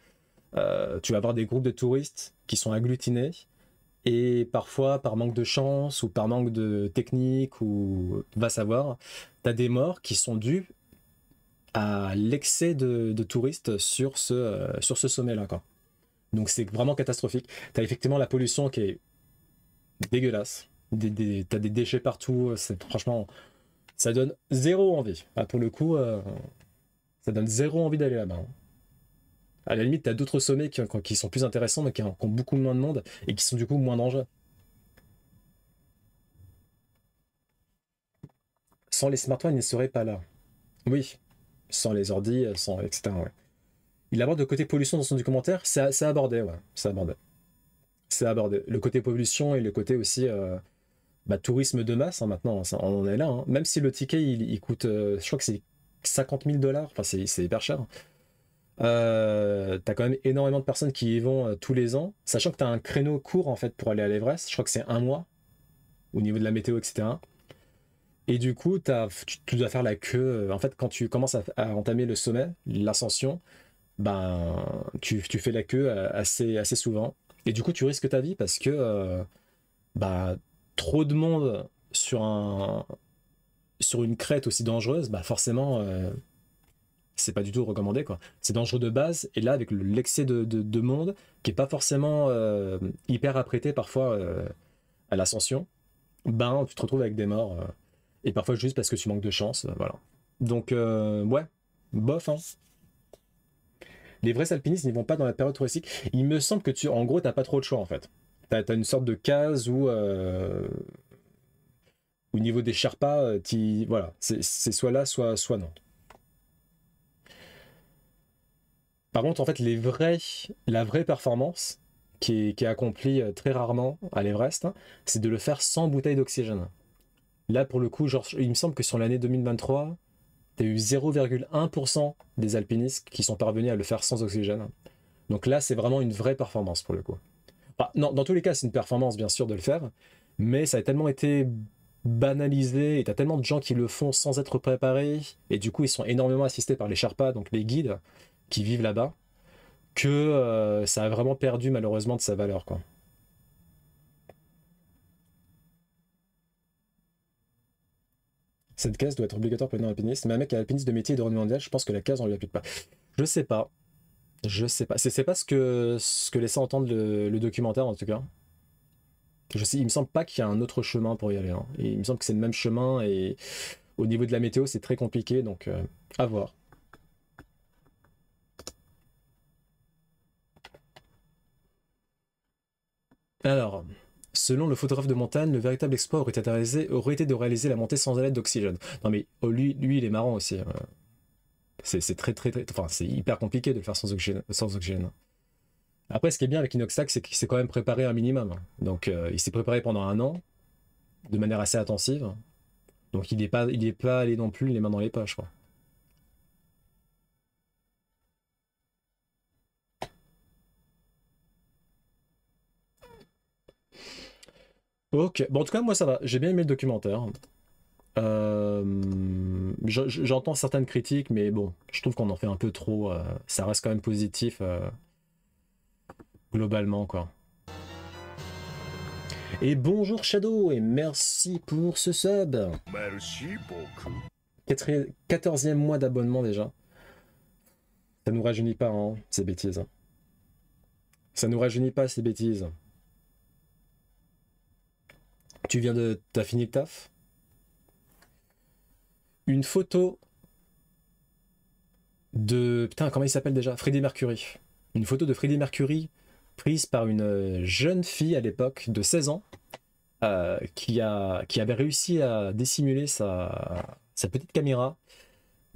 S1: Tu vas avoir des groupes de touristes qui sont agglutinés et parfois par manque de chance ou par manque de technique ou va savoir, tu as des morts qui sont dues à l'excès de touristes sur ce sommet-là, quoi. Donc c'est vraiment catastrophique. Tu as effectivement la pollution qui est dégueulasse. T'as des déchets partout, franchement, ça donne zéro envie. Ah, pour le coup, ça donne zéro envie d'aller là-bas, hein. À la limite, t'as d'autres sommets qui sont plus intéressants, mais qui ont beaucoup moins de monde et qui sont du coup moins dangereux. Sans les smartphones, ils ne seraient pas là. Oui, sans les ordi, sans etc. Ouais. Il aborde le côté pollution dans son documentaire, c'est abordé, ouais, c'est abordé. C'est abordé. Le côté pollution et le côté aussi tourisme de masse, hein, maintenant, on en est là. Hein. Même si le ticket, il coûte, je crois que c'est 50 000 $, enfin c'est hyper cher. T'as quand même énormément de personnes qui y vont tous les ans, sachant que t'as un créneau court en fait pour aller à l'Everest, je crois que c'est un mois, au niveau de la météo, etc. Et du coup, tu dois faire la queue. En fait, quand tu commences à entamer le sommet, l'ascension, ben, tu fais la queue assez souvent. Et du coup, tu risques ta vie parce que bah, trop de monde sur une crête aussi dangereuse, bah forcément, c'est pas du tout recommandé, quoi. C'est dangereux de base, et là, avec l'excès de monde, qui est pas forcément hyper apprêté parfois à l'ascension, ben, tu te retrouves avec des morts. Et parfois juste parce que tu manques de chance, voilà. Donc, ouais, bof, hein. Les vrais alpinistes n'y vont pas dans la période touristique. Il me semble que en gros, t'as pas trop de choix, en fait. T'as une sorte de case où, au niveau des Sherpas, voilà, c'est soit là, soit non. Par contre, en fait, la vraie performance qui est accomplie très rarement à l'Everest, hein, c'est de le faire sans bouteille d'oxygène. Là, pour le coup, genre, il me semble que sur l'année 2023, tu as eu 0,1% des alpinistes qui sont parvenus à le faire sans oxygène. Donc là, c'est vraiment une vraie performance pour le coup. Enfin, non, dans tous les cas, c'est une performance, bien sûr, de le faire, mais ça a tellement été banalisé et tu as tellement de gens qui le font sans être préparés, et du coup, ils sont énormément assistés par les Sherpas, donc les guides qui vivent là-bas, que ça a vraiment perdu malheureusement de sa valeur, quoi. Cette case doit être obligatoire pour les non-alpinistes. Mais un mec qui est alpiniste de métier et de renommée mondiale, je pense que la case, on ne lui applique pas. Je sais pas. Je sais pas. C'est pas ce que laissait entendre le documentaire, en tout cas. Il me semble pas qu'il y a un autre chemin pour y aller. Hein. Et il me semble que c'est le même chemin. Et au niveau de la météo, c'est très compliqué. Donc, à voir. Alors, selon le photographe de montagne, le véritable exploit aurait été de réaliser la montée sans l'aide d'oxygène. Non mais lui, il est marrant aussi. C'est très, enfin, c'est hyper compliqué de le faire sans oxygène. Après, ce qui est bien avec Inoxtag, c'est qu'il s'est quand même préparé un minimum. Donc, il s'est préparé pendant un an, de manière assez intensive. Donc, il est pas allé non plus les mains dans les poches, quoi. Ok, bon, en tout cas, moi ça va. J'ai bien aimé le documentaire. J'entends certaines critiques, mais bon, je trouve qu'on en fait un peu trop. Ça reste quand même positif globalement, quoi. Et bonjour Shadow, et merci pour ce sub.
S4: Merci beaucoup.
S1: 14e mois d'abonnement déjà. Ça nous rajeunit pas, hein, ces bêtises. Ça nous rajeunit pas, ces bêtises. T'as fini le taf? Une photo de... Putain, comment il s'appelle déjà? Freddie Mercury. Une photo de Freddie Mercury prise par une jeune fille à l'époque de 16 ans qui avait réussi à dissimuler sa petite caméra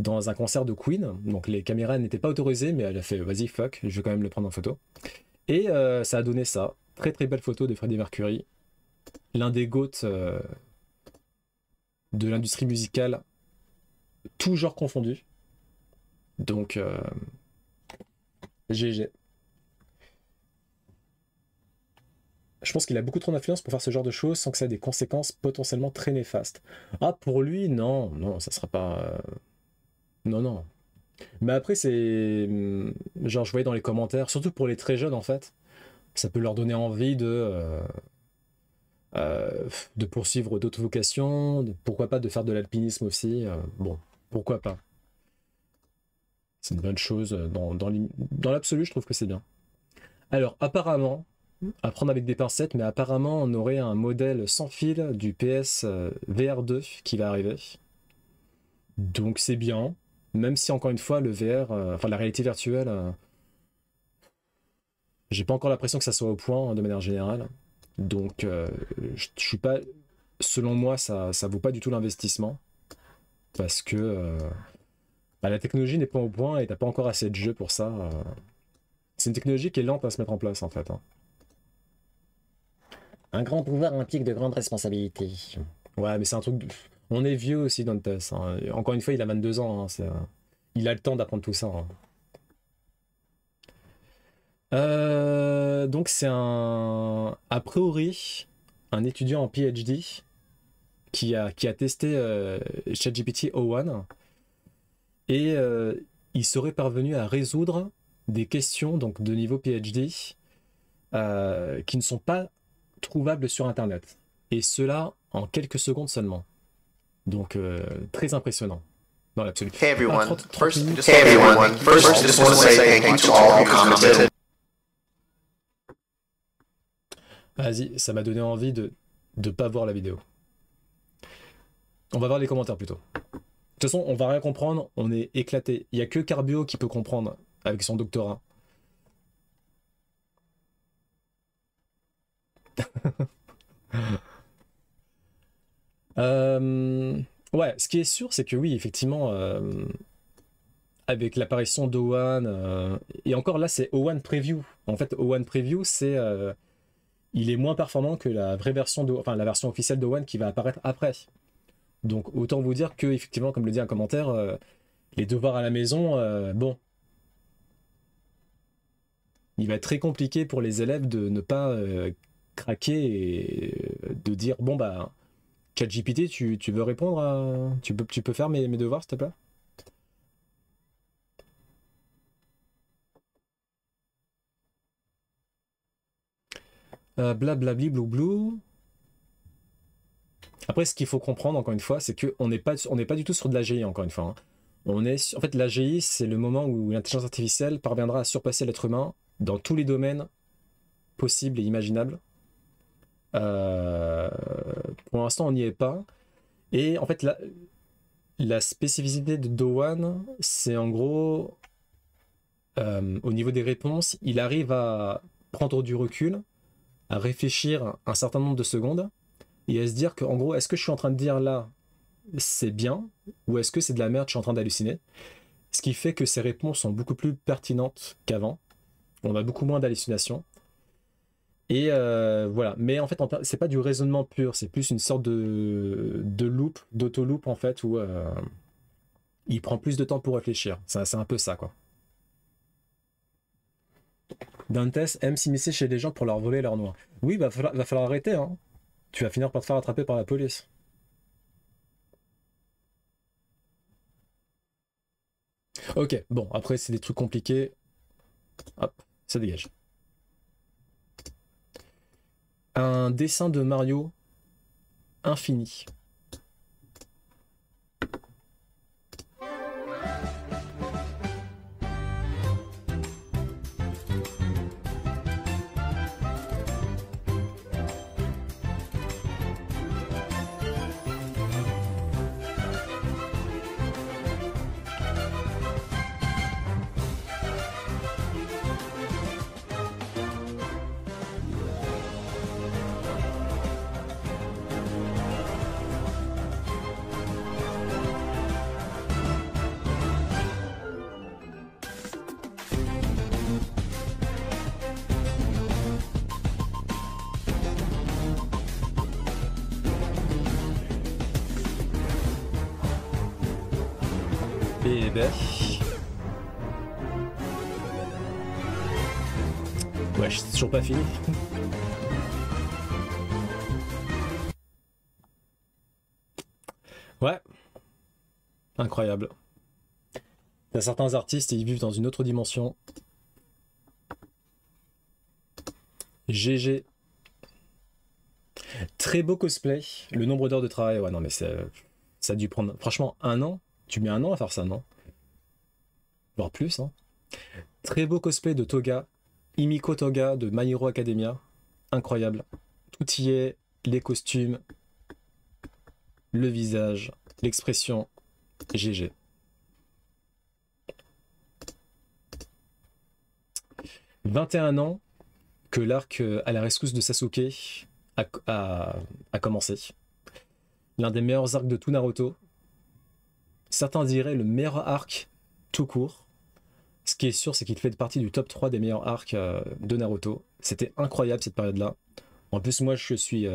S1: dans un concert de Queen. Donc les caméras n'étaient pas autorisées, mais elle a fait vas-y fuck, je vais quand même le prendre en photo. Et ça a donné ça. Très très belle photo de Freddie Mercury. L'un des GOAT de l'industrie musicale, tout genre confondu. Donc GG. Je pense qu'il a beaucoup trop d'influence pour faire ce genre de choses sans que ça ait des conséquences potentiellement très néfastes. Ah, pour lui, non, ça sera pas... Non. Mais après, c'est... Genre, je voyais dans les commentaires, surtout pour les très jeunes, en fait, ça peut leur donner envie de poursuivre d'autres vocations, pourquoi pas de faire de l'alpinisme aussi. Bon, pourquoi pas. C'est une bonne chose. Dans l'absolu, je trouve que c'est bien. Alors, apparemment... à prendre avec des pincettes, mais apparemment on aurait un modèle sans fil du PS VR2 qui va arriver. Donc c'est bien, même si encore une fois le VR, enfin la réalité virtuelle, j'ai pas encore l'impression que ça soit au point de manière générale. Donc je suis pas, selon moi ça vaut pas du tout l'investissement parce que Bah, la technologie n'est pas au point et t'as pas encore assez de jeux pour ça. C'est une technologie qui est lente à se mettre en place en fait, hein.
S5: Un grand pouvoir implique de grandes responsabilités.
S1: Ouais, mais c'est un truc. On est vieux aussi, Dantes, hein. Et encore une fois, il a 22 ans, hein. Il a le temps d'apprendre tout ça, hein. Donc c'est a priori un étudiant en PhD qui a testé ChatGPT o1 et il serait parvenu à résoudre des questions donc de niveau PhD qui ne sont pas trouvables sur Internet. Et cela en quelques secondes seulement. Donc très impressionnant dans l'absolu.
S6: Hey everyone.
S1: 30 minutes.
S6: Hey everyone. First, I just want to say thank you to all who commented.
S1: Vas-y, ça m'a donné envie de pas voir la vidéo. On va voir les commentaires plutôt. De toute façon, on va rien comprendre, on est éclaté. Il n'y a que Carbio qui peut comprendre avec son doctorat. Ouais, ce qui est sûr, c'est que oui, effectivement, avec l'apparition d'O1, et encore là, c'est O1 Preview. En fait, O1 Preview, c'est il est moins performant que la vraie version enfin la version officielle d'O1 qui va apparaître après. Donc autant vous dire que effectivement, comme le dit un commentaire, les devoirs à la maison, bon, il va être très compliqué pour les élèves de ne pas craquer et de dire bon bah ChatGPT, tu veux répondre à... tu peux faire mes devoirs s'il te plaît. Blablabli blou. Après, ce qu'il faut comprendre, encore une fois, c'est qu'on n'est pas du tout sur de l'AGI, encore une fois, hein. En fait, l'AGI, c'est le moment où l'intelligence artificielle parviendra à surpasser l'être humain dans tous les domaines possibles et imaginables. Pour l'instant, on n'y est pas. Et en fait, la spécificité de Do1, c'est en gros, au niveau des réponses, il arrive à prendre du recul, à réfléchir un certain nombre de secondes et à se dire que en gros, est-ce que je suis en train de dire là c'est bien ou est-ce que c'est de la merde, je suis en train d'halluciner, ce qui fait que ces réponses sont beaucoup plus pertinentes qu'avant, on a beaucoup moins d'hallucinations et voilà. Mais en fait c'est pas du raisonnement pur, c'est plus une sorte de loop, d'auto-loop en fait, où il prend plus de temps pour réfléchir, c'est un peu ça quoi. Dantes aime s'immiscer chez les gens pour leur voler leur noix. Oui, va falloir arrêter, hein. Tu vas finir par te faire attraper par la police. Ok, bon, après c'est des trucs compliqués. Hop, ça dégage. Un dessin de Mario infini. Et ben... Ouais, c'est toujours pas fini. Ouais. Incroyable. Il y a certains artistes, ils vivent dans une autre dimension. GG. Très beau cosplay. Le nombre d'heures de travail, ouais, non mais ça a dû prendre franchement un an. Tu mets un an à faire ça, non? Voire plus, hein. Très beau cosplay de Toga. Himiko Toga de My Hero Academia. Incroyable. Tout y est. Les costumes. Le visage. L'expression. GG. « 21 ans que l'arc à la rescousse de Sasuke a commencé. L'un des meilleurs arcs de tout Naruto. Certains diraient le meilleur arc tout court. Ce qui est sûr, c'est qu'il fait partie du top 3 des meilleurs arcs de Naruto. C'était incroyable cette période-là. En plus, moi, je suis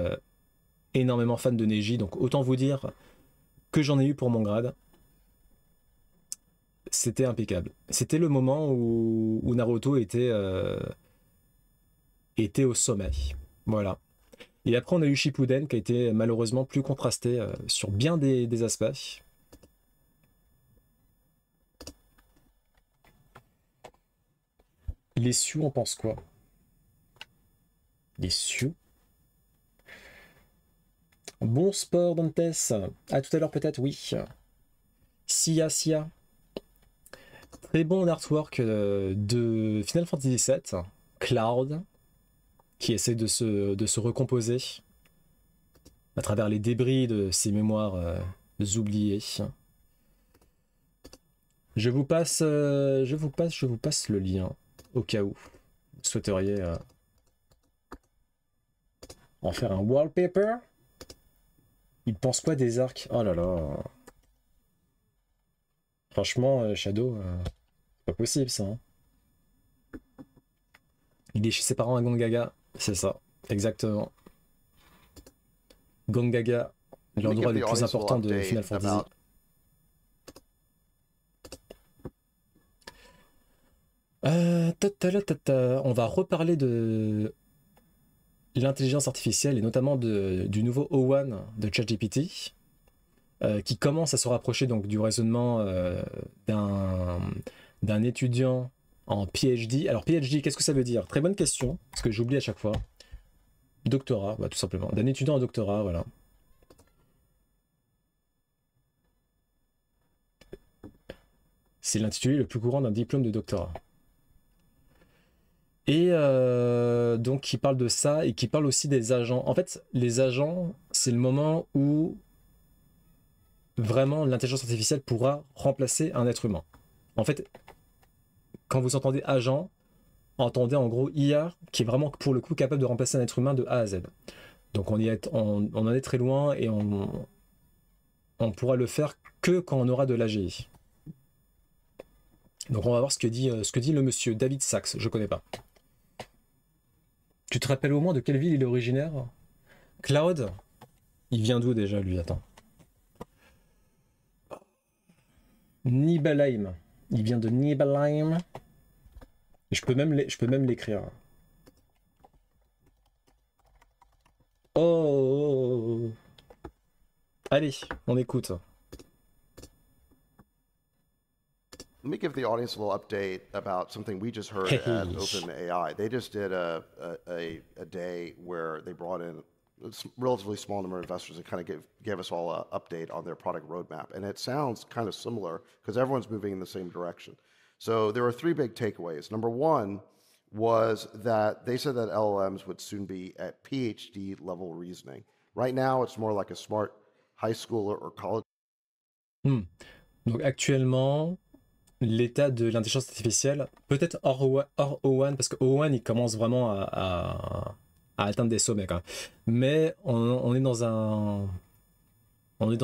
S1: énormément fan de Neji, donc autant vous dire que j'en ai eu pour mon grade. C'était impeccable. C'était le moment où Naruto était au sommet. Voilà. Et après, on a eu Shippuden qui a été malheureusement plus contrasté sur bien des aspects. Les Sioux, on pense quoi? Les Sioux? Bon sport, Dantes. À tout à l'heure, peut-être, oui. Sia. Très bon artwork de Final Fantasy VII. Cloud, qui essaie de se recomposer à travers les débris de ses mémoires oubliées. Je vous passe le lien au cas où vous souhaiteriez en faire un wallpaper. Il pense quoi des arcs? Oh là là. Franchement, Shadow, c'est pas possible ça. Hein. Il est chez ses parents à Gongaga, c'est ça, exactement. Gongaga, l'endroit le plus important de Final Fantasy. On va reparler de l'intelligence artificielle et notamment du nouveau O1 de ChatGPT qui commence à se rapprocher donc du raisonnement d'un étudiant en PhD. Alors PhD, qu'est-ce que ça veut dire? Très bonne question, parce que j'oublie à chaque fois. Doctorat, bah, tout simplement. D'un étudiant en doctorat, voilà. C'est l'intitulé le plus courant d'un diplôme de doctorat. Et donc, qui parle de ça et qui parle aussi des agents. En fait, les agents, c'est le moment où vraiment l'intelligence artificielle pourra remplacer un être humain. En fait, quand vous entendez agent, entendez en gros IA qui est vraiment pour le coup capable de remplacer un être humain de A à Z. Donc on en est très loin et on pourra le faire que quand on aura de l'AGI. Donc on va voir ce que dit le monsieur David Sachs, je connais pas. Tu te rappelles au moins de quelle ville il est originaire? Cloud? Il vient d'où déjà lui? Attends. Nibelheim. Il vient de Nibelheim. Je peux même l'écrire. Oh. Allez, on écoute.
S7: Let me give the audience a little update about something we just heard at OpenAI. They just did a day where they brought in a relatively small number of investors and kind of gave us all an update on their product roadmap. And it sounds kind of similar because everyone's moving in the same direction. So there were three big takeaways. Number one was that they said that LLMs would soon be at PhD level reasoning. Right now, it's more like a smart high schooler or college.
S1: Donc actuellement, l'état de l'intelligence artificielle, peut-être hors O1, parce que O1 il commence vraiment à atteindre des sommets quand même. Mais on est dans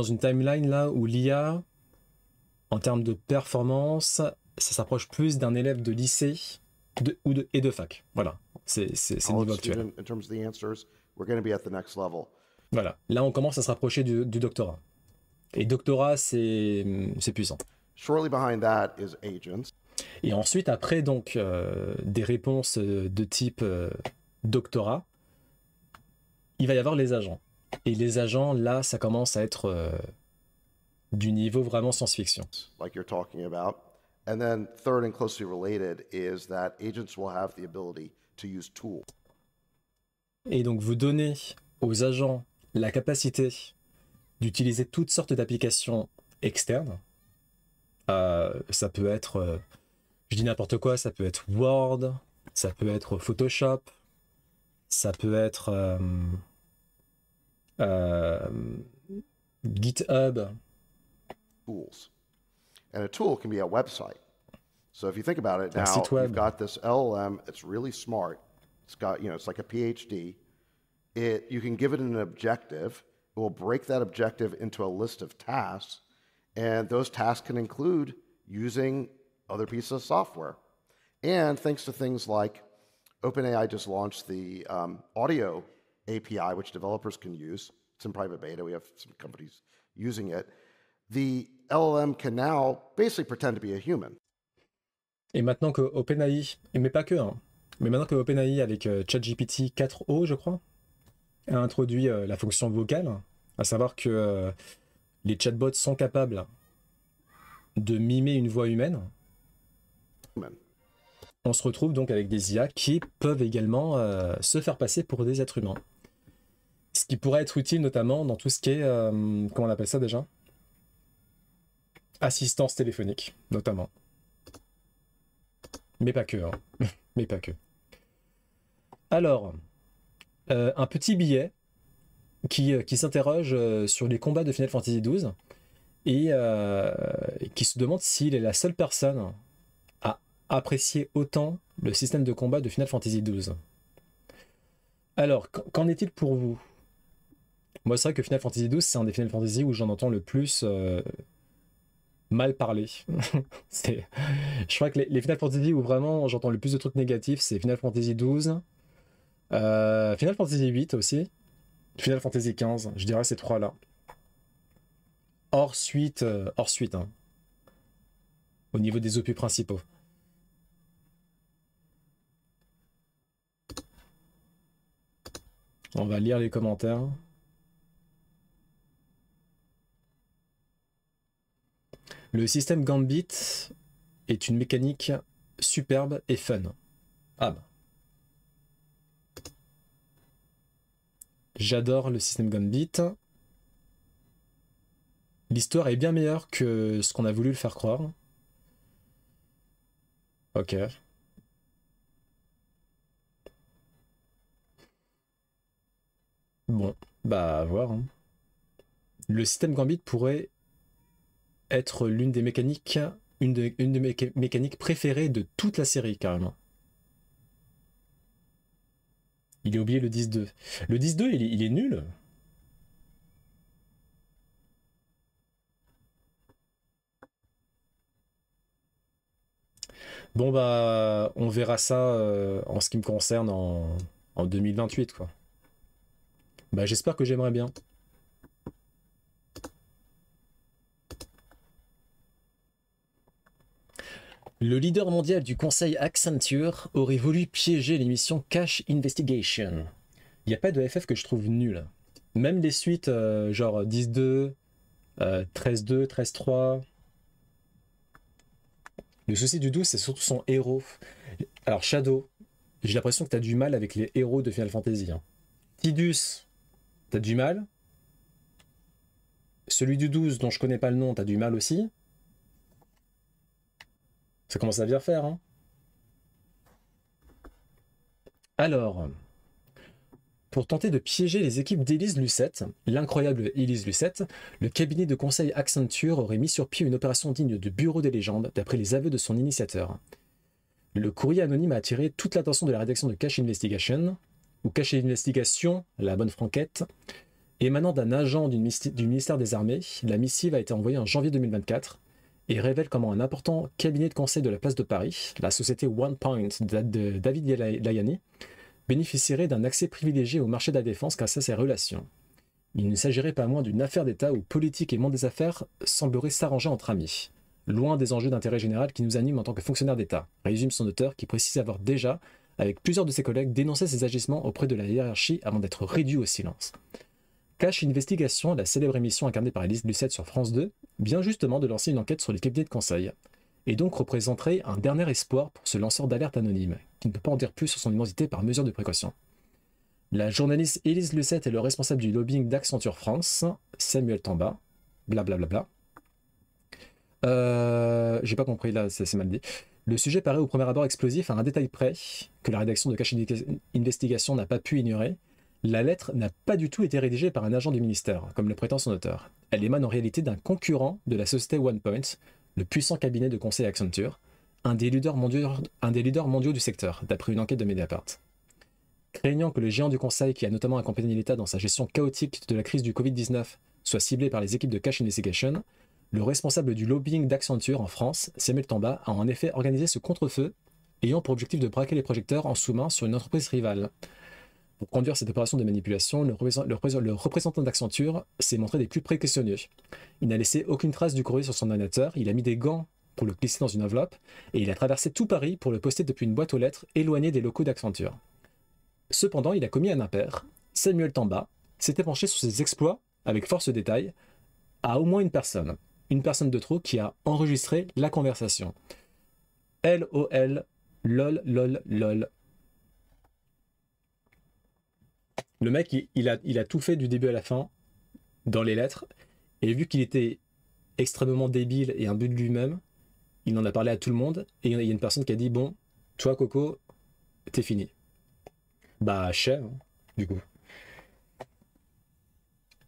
S1: une timeline là où l'IA, en termes de performance, ça s'approche plus d'un élève de lycée et de fac. Voilà, c'est le niveau actuel. Voilà, là on commence à se rapprocher du doctorat. Et doctorat, c'est puissant.
S7: Shortly behind that is agents.
S1: Et ensuite, après donc des réponses de type doctorat, il va y avoir les agents. Et les agents, là, ça commence à être du niveau vraiment science-fiction.
S7: Like you're talking about. And then third and closely related is that agents will have the ability to use tools.
S1: Et donc vous donnez aux agents la capacité d'utiliser toutes sortes d'applications externes. Ça peut être, je dis n'importe quoi, ça peut être Word, ça peut être Photoshop, ça peut être GitHub.
S7: Tools. And a tool can be a website. So if you think about it now, you've got this LLM, it's really smart. It's got, it's like a PhD. You can give it an objective. It will break that objective into a list of tasks. And those tasks can include using other pieces of software. And thanks to things like OpenAI just launched the audio API, which developers can use. It's in private beta. We have some companies using it. The LLM can now basically pretend to be a human.
S1: Et maintenant que OpenAI, mais pas que, hein, mais maintenant que OpenAI avec ChatGPT 4o, je crois, a introduit la fonction vocale, à savoir que les chatbots sont capables de mimer une voix humaine, on se retrouve donc avec des IA qui peuvent également se faire passer pour des êtres humains. Ce qui pourrait être utile notamment dans tout ce qui est, comment on appelle ça déjà ? Assistance téléphonique, notamment. Mais pas que, hein. Mais pas que. Alors, un petit billet qui s'interroge sur les combats de Final Fantasy XII et qui se demande s'il est la seule personne à apprécier autant le système de combat de Final Fantasy XII. Alors, qu'en est-il pour vous ? Moi, c'est vrai que Final Fantasy XII, c'est un des Final Fantasy où j'en entends le plus mal parler. Je crois que les Final Fantasy où vraiment j'entends le plus de trucs négatifs, c'est Final Fantasy XII, Final Fantasy VIII aussi, Final Fantasy XV, je dirais ces trois-là. Hors suite, hein, au niveau des opus principaux. On va lire les commentaires. Le système Gambit est une mécanique superbe et fun. Ah bah. J'adore le système Gambit. L'histoire est bien meilleure que ce qu'on a voulu le faire croire. Ok. Bon, bah à voir, hein. Le système Gambit pourrait être l'une des mécaniques, une des mécaniques préférées de toute la série, carrément. Il a oublié le 10-2. Le 10-2, il est nul. Bon bah, on verra ça en ce qui me concerne en 2028, quoi. Bah j'espère que j'aimerais bien. Le leader mondial du conseil Accenture aurait voulu piéger l'émission Cash Investigation. Il n'y a pas de FF que je trouve nul. Même les suites genre 10-2, 13-2, 13-3. Le souci du 12, c'est surtout son héros. Alors Shadow, j'ai l'impression que tu as du mal avec les héros de Final Fantasy. Hein. Tidus, tu as du mal. Celui du 12, dont je connais pas le nom, tu as du mal aussi. Ça commence à bien faire, hein. Alors, pour tenter de piéger les équipes d'Élise Lucette, l'incroyable Élise Lucette, le cabinet de conseil Accenture aurait mis sur pied une opération digne de bureau des légendes, d'après les aveux de son initiateur. Le courrier anonyme a attiré toute l'attention de la rédaction de Cash Investigation, ou Cash Investigation, la bonne franquette. Émanant d'un agent du ministère des Armées, la missive a été envoyée en janvier 2024, et révèle comment un important cabinet de conseil de la place de Paris, la société OnePoint de David Layani, bénéficierait d'un accès privilégié au marché de la défense grâce à ses relations. Il ne s'agirait pas moins d'une affaire d'État où politique et monde des affaires sembleraient s'arranger entre amis, loin des enjeux d'intérêt général qui nous animent en tant que fonctionnaires d'État, résume son auteur qui précise avoir déjà, avec plusieurs de ses collègues, dénoncé ses agissements auprès de la hiérarchie avant d'être réduit au silence. Cash Investigation, la célèbre émission incarnée par Élise Lucette sur France 2, vient justement de lancer une enquête sur les cabinets de conseil, et donc représenterait un dernier espoir pour ce lanceur d'alerte anonyme, qui ne peut pas en dire plus sur son identité par mesure de précaution. La journaliste Élise Lucette est le responsable du lobbying d'Accenture France, Samuel Tamba, blablabla. J'ai pas compris, là, c'est mal dit. Le sujet paraît au premier abord explosif à un détail près, que la rédaction de Cash Investigation n'a pas pu ignorer. La lettre n'a pas du tout été rédigée par un agent du ministère, comme le prétend son auteur. Elle émane en réalité d'un concurrent de la société OnePoint, le puissant cabinet de conseil Accenture, un des leaders mondiaux du secteur, d'après une enquête de Mediapart. Craignant que le géant du conseil, qui a notamment accompagné l'État dans sa gestion chaotique de la crise du Covid-19, soit ciblé par les équipes de Cash Investigation, le responsable du lobbying d'Accenture en France, Samuel Tamba, a en effet organisé ce contre-feu, ayant pour objectif de braquer les projecteurs en sous-main sur une entreprise rivale. Pour conduire cette opération de manipulation, le représentant d'Accenture s'est montré des plus précautionneux. Il n'a laissé aucune trace du courrier sur son ordinateur, il a mis des gants pour le glisser dans une enveloppe, et il a traversé tout Paris pour le poster depuis une boîte aux lettres éloignée des locaux d'Accenture. Cependant, il a commis un impair. Samuel Tamba s'était penché sur ses exploits, avec force détail, à au moins une personne de trop qui a enregistré la conversation. LOL, lol, lol, lol. Le mec, il a tout fait du début à la fin, dans les lettres, et vu qu'il était extrêmement débile et imbu de lui-même, il en a parlé à tout le monde, et il y a une personne qui a dit « Bon, toi Coco, t'es fini. » Bah, cher, hein, du coup.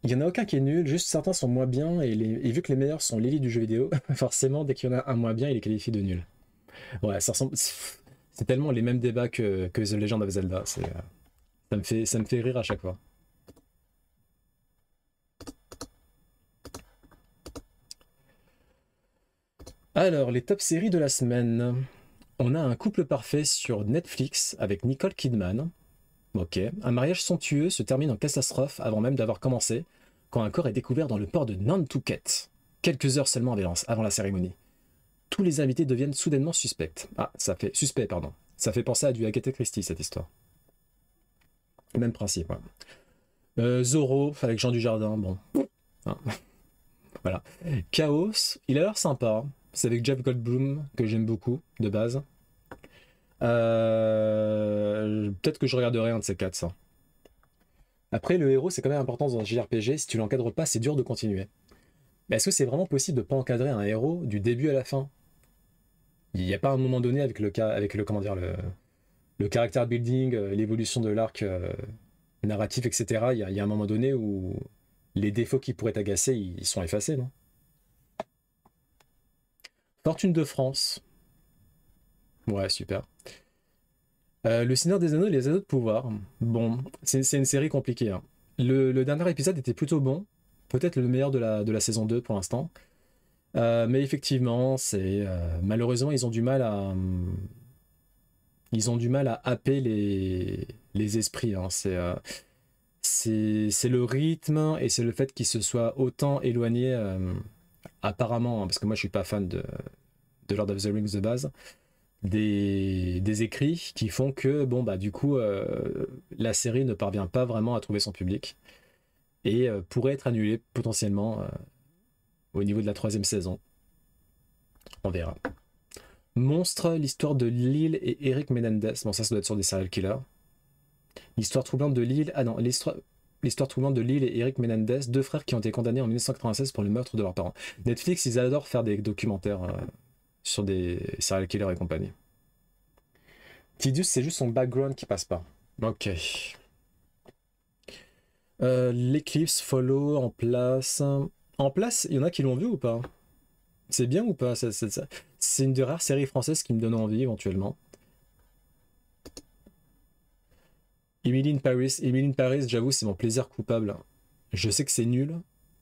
S1: Il n'y en a aucun qui est nul, juste certains sont moins bien, et vu que les meilleurs sont l'élite du jeu vidéo, forcément, dès qu'il y en a un moins bien, il est qualifié de nul. Ouais, ça ressemble... C'est tellement les mêmes débats que The Legend of Zelda, ça me fait rire à chaque fois. Alors, les top séries de la semaine. On a Un couple parfait sur Netflix avec Nicole Kidman. Ok. Un mariage somptueux se termine en catastrophe avant même d'avoir commencé, quand un corps est découvert dans le port de Nantucket, quelques heures seulement avant la cérémonie. Tous les invités deviennent soudainement suspects. Suspect, pardon. Ça fait penser à du Agatha Christie, cette histoire. Même principe, ouais. Zorro, avec Jean Dujardin, bon. Hein. Voilà. Chaos, il a l'air sympa. C'est avec Jeff Goldblum, que j'aime beaucoup, de base. Peut-être que je regarderai un de ces quatre, ça. Après, le héros, c'est quand même important dans un JRPG. Si tu l'encadres pas, c'est dur de continuer. Mais est-ce que c'est vraiment possible de pas encadrer un héros du début à la fin? Il n'y a pas un moment donné avec le character building, l'évolution de l'arc narratif, etc. Il y a un moment donné où les défauts qui pourraient t'agacer, ils sont effacés, non? Fortune de France. Ouais, super. Le Seigneur des Anneaux et les Anneaux de Pouvoir. Bon, c'est une série compliquée, hein. Le dernier épisode était plutôt bon. Peut-être le meilleur de la saison 2 pour l'instant. Mais effectivement, malheureusement, ils ont du mal à happer les esprits, hein. C'est le rythme et c'est le fait qu'ils se soient autant éloignés, apparemment, hein, parce que moi je suis pas fan de Lord of the Rings de base, des écrits qui font que, bon, bah du coup, la série ne parvient pas vraiment à trouver son public et pourrait être annulée potentiellement au niveau de la 3e saison. On verra. Monstre, l'histoire de Lil et Eric Menendez. Bon, ça doit être sur des serial killers. L'histoire troublante de Lil... Ah non, l'histoire troublante de Lil et Eric Menendez, deux frères qui ont été condamnés en 1996 pour le meurtre de leurs parents. Netflix, ils adorent faire des documentaires sur des serial killers et compagnie. Tidus, c'est juste son background qui passe pas. Ok. L'Eclipse, Follow, En place. En place, il y en a qui l'ont vu ou pas? C'est bien ou pas? C'est une des rares séries françaises qui me donne envie éventuellement. Emily in Paris, j'avoue, c'est mon plaisir coupable. Je sais que c'est nul,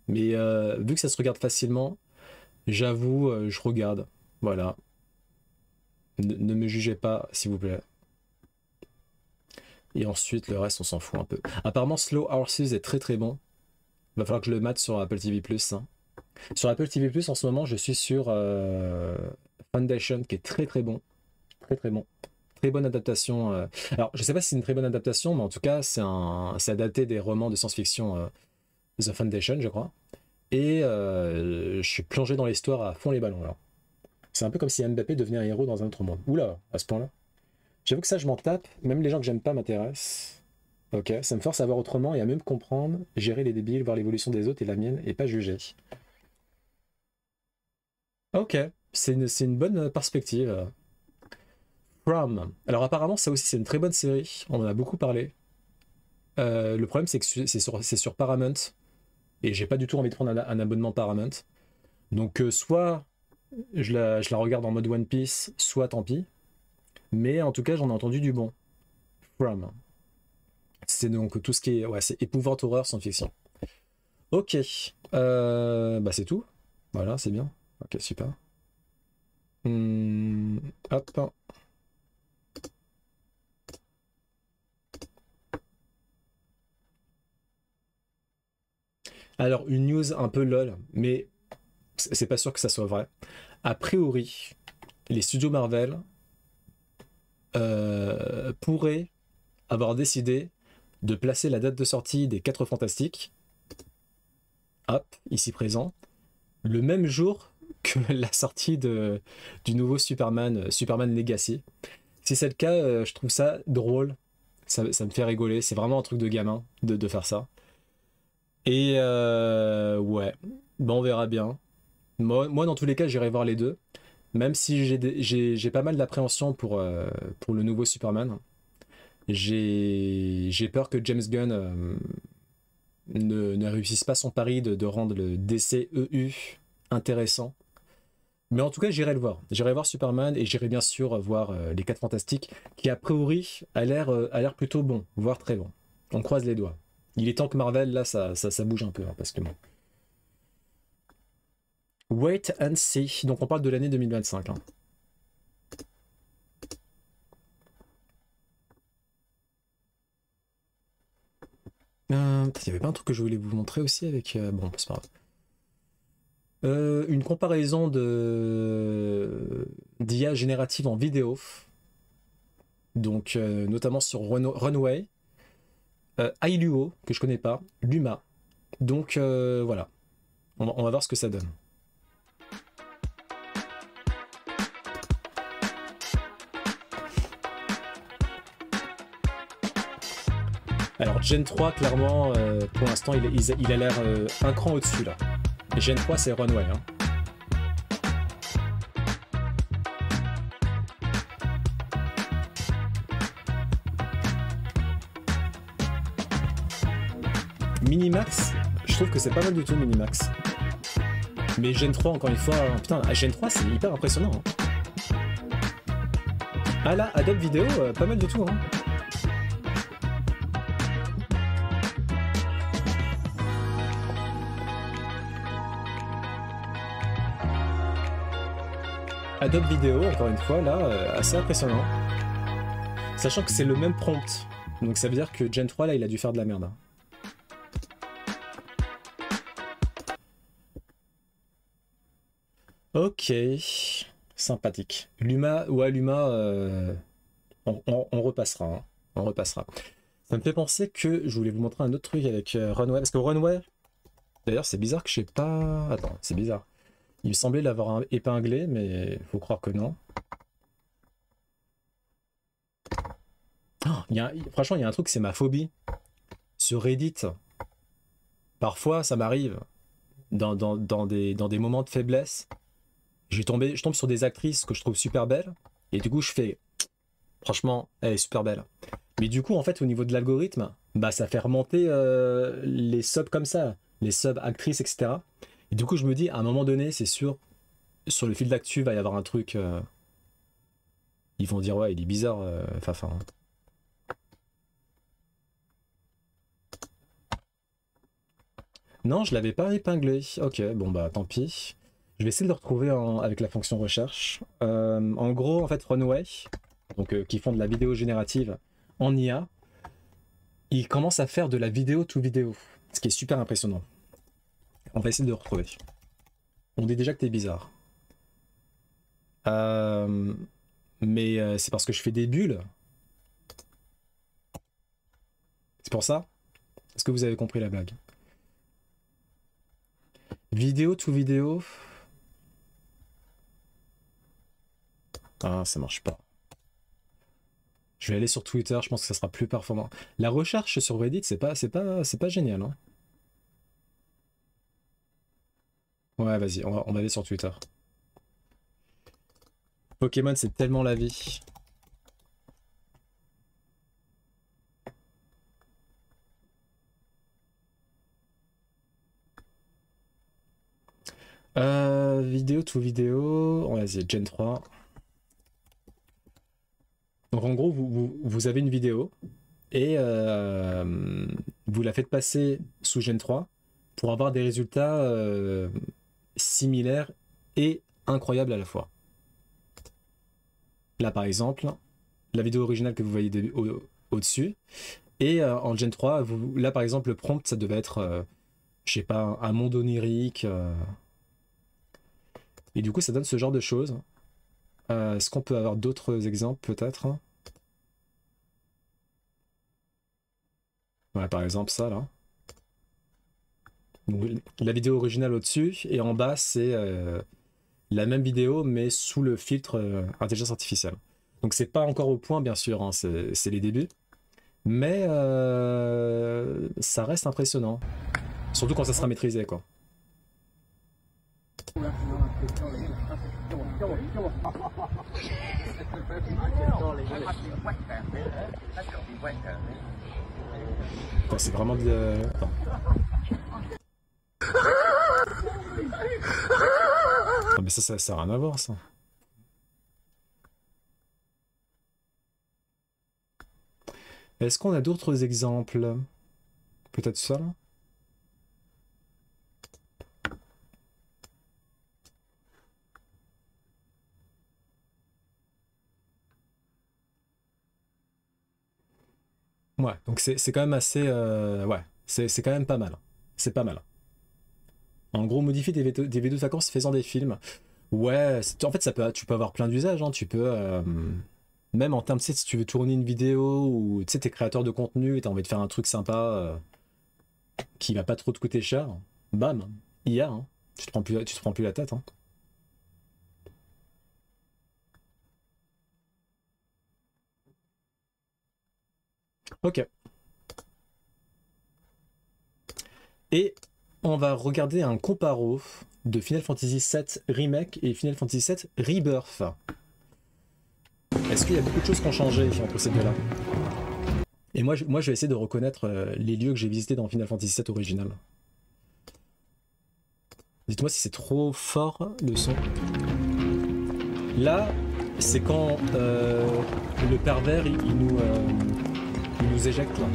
S1: mais vu que ça se regarde facilement, j'avoue, je regarde. Voilà. Ne me jugez pas, s'il vous plaît. Et ensuite, le reste, on s'en fout un peu. Apparemment, Slow Horses est très très bon. Va falloir que je le mate sur Apple TV+. Hein. Sur Apple TV+, en ce moment, je suis sur Foundation, qui est très très bon. Très très bon. Très bonne adaptation. Alors, je sais pas si c'est une très bonne adaptation, mais en tout cas, c'est adapté des romans de science-fiction The Foundation, je crois. Et je suis plongé dans l'histoire à fond les ballons, là. C'est un peu comme si Mbappé devenait un héros dans un autre monde. Oula, à ce point-là. J'avoue que ça, je m'en tape. Même les gens que j'aime pas m'intéressent. Ok, ça me force à voir autrement et à même comprendre, gérer les débiles, voir l'évolution des autres et la mienne, et pas juger. Ok, c'est une bonne perspective. From. Alors apparemment, ça aussi, c'est une très bonne série. On en a beaucoup parlé. Le problème, c'est que c'est sur Paramount. Et j'ai pas du tout envie de prendre un abonnement Paramount. Donc soit je la regarde en mode One Piece, soit tant pis. Mais en tout cas, j'en ai entendu du bon. From. C'est donc tout ce qui est... Ouais, c'est épouvante, horreur, science-fiction. Ok. Bah c'est tout. Voilà, c'est bien. Ok, super. Hop. Alors, une news un peu lol, mais c'est pas sûr que ça soit vrai. A priori, les studios Marvel pourraient avoir décidé de placer la date de sortie des 4 Fantastiques, hop, ici présent, le même jour que la sortie du nouveau Superman, Superman Legacy. Si c'est le cas, je trouve ça drôle, ça me fait rigoler, c'est vraiment un truc de gamin de faire ça. Et ouais, bon, on verra bien. Moi, dans tous les cas, j'irai voir les deux, même si j'ai pas mal d'appréhension pour le nouveau Superman. J'ai peur que James Gunn ne réussisse pas son pari de rendre le DCEU intéressant. Mais en tout cas, j'irai le voir. J'irai voir Superman et j'irai bien sûr voir les 4 Fantastiques, qui a priori a l'air plutôt bon, voire très bon. On croise les doigts. Il est temps que Marvel, là, ça bouge un peu, hein, parce que bon. Wait and see. Donc on parle de l'année 2025. Hein. Il y avait pas un truc que je voulais vous montrer aussi avec... bon, c'est pas grave. Une comparaison d'IA générative en vidéo. Donc, notamment sur Runway. Ailuo, que je connais pas. Luma. Donc, voilà. On va voir ce que ça donne. Alors Gen 3, clairement, pour l'instant, il a l'air un cran au-dessus, là. Et Gen 3, c'est Runway. Hein. Minimax, je trouve que c'est pas mal du tout, Minimax. Mais Gen 3, encore une fois, putain, Gen 3, c'est hyper impressionnant. Hein. Ah là, Adobe Vidéo, pas mal du tout, hein. Adobe Vidéo, encore une fois, là, assez impressionnant. Sachant que c'est le même prompt. Donc ça veut dire que Gen 3, là, il a dû faire de la merde. Hein. Ok. Sympathique. Luma, ouais, Luma, on repassera. Hein. On repassera. Ça me fait penser que je voulais vous montrer un autre truc avec Runway. Parce que Runway, d'ailleurs, c'est bizarre que je sais pas... Attends, c'est bizarre. Il me semblait l'avoir épinglé, mais faut croire que non. Oh, franchement, il y a un truc, c'est ma phobie. Sur Reddit, parfois, ça m'arrive, dans des moments de faiblesse, je tombe sur des actrices que je trouve super belles, et du coup, je fais, franchement, elle est super belle. Mais du coup, en fait, au niveau de l'algorithme, bah, ça fait remonter les subs comme ça, les subs actrices, etc. Et du coup, je me dis, à un moment donné, c'est sûr, sur le fil d'actu, il va y avoir un truc. Ils vont dire, ouais, il est bizarre, Fafa. Hein. Non, je l'avais pas épinglé. Ok, bon, bah, tant pis. Je vais essayer de le retrouver avec la fonction recherche. En gros, en fait, Runway, donc, qui font de la vidéo générative en IA, ils commencent à faire de la vidéo to vidéo, ce qui est super impressionnant. On va essayer de le retrouver. On dit déjà que t'es bizarre. Mais c'est parce que je fais des bulles. C'est pour ça? Est-ce que vous avez compris la blague? Vidéo to vidéo. Ah, ça marche pas. Je vais aller sur Twitter, je pense que ça sera plus performant. La recherche sur Reddit, c'est pas génial. Hein. Ouais, vas-y, on va aller sur Twitter. Pokémon, c'est tellement la vie. Vidéo to vidéo, vas-y, Gen 3. Donc en gros, vous avez une vidéo et vous la faites passer sous Gen 3 pour avoir des résultats similaires et incroyables à la fois. Là, par exemple, la vidéo originale que vous voyez au-dessus, et en Gen 3, là, par exemple, le prompt, ça devait être, je sais pas, un monde onirique. Et du coup, ça donne ce genre de choses. Est-ce qu'on peut avoir d'autres exemples, peut-être? Ouais, par exemple, ça, là. Donc, la vidéo originale au-dessus, et en bas, c'est la même vidéo, mais sous le filtre intelligence artificielle. Donc, c'est pas encore au point, bien sûr, hein, c'est les débuts. Mais ça reste impressionnant. Surtout quand ça sera maîtrisé, quoi. C'est vraiment de... Attends. Ah, mais ça sert à rien à voir, ça. Est-ce qu'on a d'autres exemples? Peut-être ça, là? Ouais, donc c'est quand même assez... ouais, c'est quand même pas mal. C'est pas mal. En gros, modifier des vidéos de vacances faisant des films. Ouais, en fait, tu peux avoir plein d'usages. Hein. Tu peux... même en termes, tu sais, si tu veux tourner une vidéo ou tu sais, t'es créateur de contenu et t'as envie de faire un truc sympa qui va pas trop te coûter cher, bam, IA, hein. Tu te prends plus la tête. Hein. Ok. Et on va regarder un comparo de Final Fantasy VII Remake et Final Fantasy VII Rebirth. Est-ce qu'il y a beaucoup de choses qui ont changé entre ces deux-là? Et moi, je vais essayer de reconnaître les lieux que j'ai visités dans Final Fantasy VII original. Dites-moi si c'est trop fort le son. Là, c'est quand le pervers il nous éjecte là.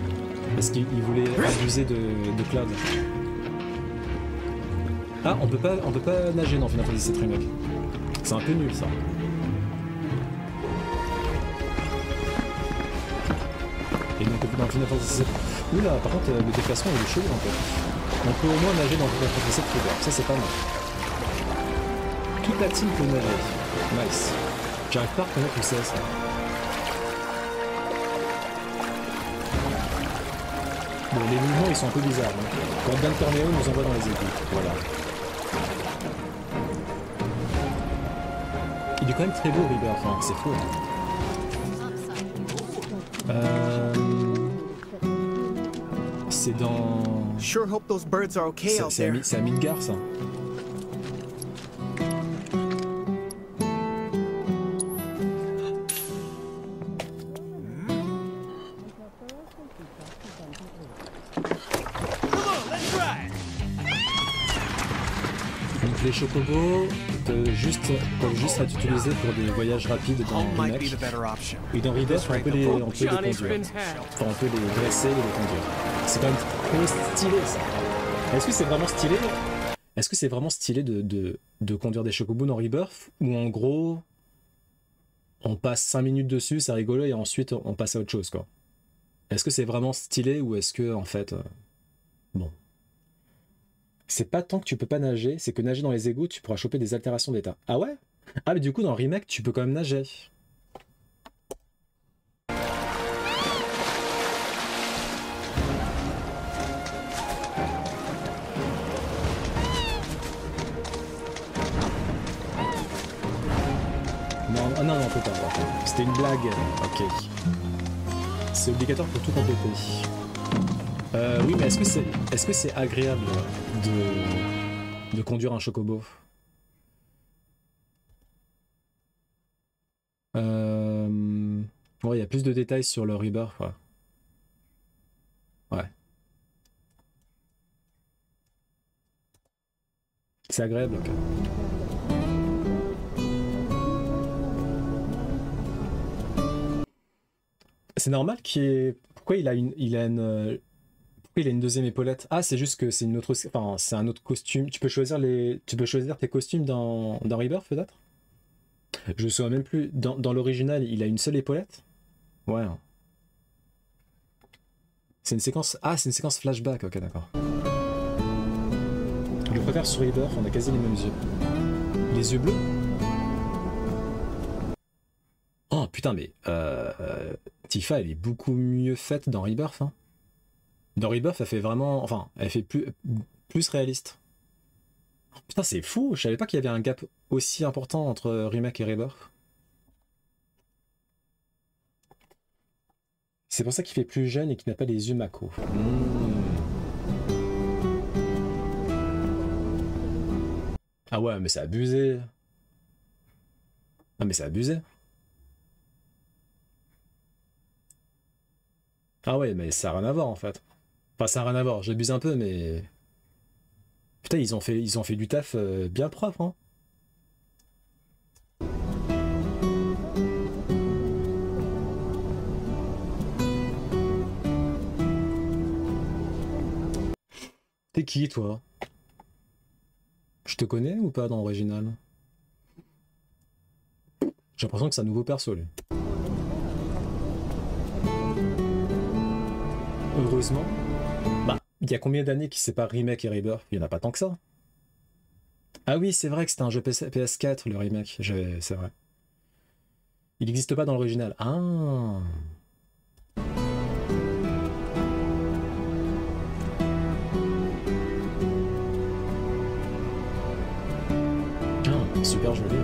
S1: Parce qu'il voulait abuser de Cloud. Ah, on peut pas nager dans Final Fantasy VII Remake. C'est un peu nul ça. Et donc dans Final Fantasy VII... Oula, par contre le déplacement il est chaud un peu. On peut au moins nager dans Final Fantasy VII Rebirth. Ça c'est pas mal. Toute la team peut nager. Nice. J'arrive pas à reconnaître où c'est ça. Bon, les mouvements ils sont un peu bizarres. Hein. Quand Dan Corneo nous envoie dans les égouts. Voilà. Il est quand même très beau Rebirth, hein. C'est fou. C'est dans...
S8: Sure hope those birds are okay out there.
S1: C'est à Midgar ça. Donc les chocobos peuvent juste être utilisés pour des voyages rapides dans Remake. Et dans Rebirth, on peut les conduire. Enfin, on peut les dresser et les conduire. C'est quand même trop stylé ça. Est-ce que c'est vraiment stylé? Est-ce que c'est vraiment stylé de conduire des chocobos dans Rebirth? Ou en gros, on passe 5 minutes dessus, c'est rigolo, et ensuite on passe à autre chose quoi. Est-ce que c'est vraiment stylé ou est-ce que en fait... bon. C'est pas tant que tu peux pas nager, c'est que nager dans les égouts, tu pourras choper des altérations d'état. Ah ouais? Ah mais du coup dans Remake, tu peux quand même nager. Non, ah non, on peut pas. C'était une blague. Ok. C'est obligatoire pour tout compléter. Oui, mais est-ce que c'est agréable de conduire un chocobo? Ouais, il y a plus de détails sur le Rebirth, ouais. Ouais. C'est agréable, ok. C'est normal qu'il y ait... Pourquoi Il a une deuxième épaulette. Ah, c'est juste que c'est une autre, enfin, c'est un autre costume. Tu peux choisir tes costumes dans Rebirth peut-être? Je me souviens même plus. Dans l'original, il a une seule épaulette? Ouais. C'est une séquence. Ah, c'est une séquence flashback. Ok, d'accord. Je le préfère sur Rebirth. On a quasi les mêmes yeux. Les yeux bleus? Oh putain, mais Tifa, elle est beaucoup mieux faite dans Rebirth. Hein. Dans Rebirth, elle fait vraiment... Enfin, elle fait plus réaliste. Oh, putain, c'est fou. Je savais pas qu'il y avait un gap aussi important entre Remake et Rebirth. C'est pour ça qu'il fait plus jeune et qu'il n'a pas les yeux Mako. Ah ouais, mais c'est abusé. Ah mais c'est abusé. Ah ouais, mais ça n'a rien à voir en fait. Enfin, ça n'a rien à voir, j'abuse un peu, mais... Putain, ils ont fait du taf bien propre, hein. T'es qui, toi? Je te connais ou pas dans l'original? J'ai l'impression que c'est un nouveau perso, lui. Heureusement. Bah, il y a combien d'années qui séparent Remake et Rebirth? Il n'y en a pas tant que ça. Ah oui, c'est vrai que c'était un jeu PS4, le Remake. C'est vrai. Il n'existe pas dans l'original. Ah. Ah, super joli.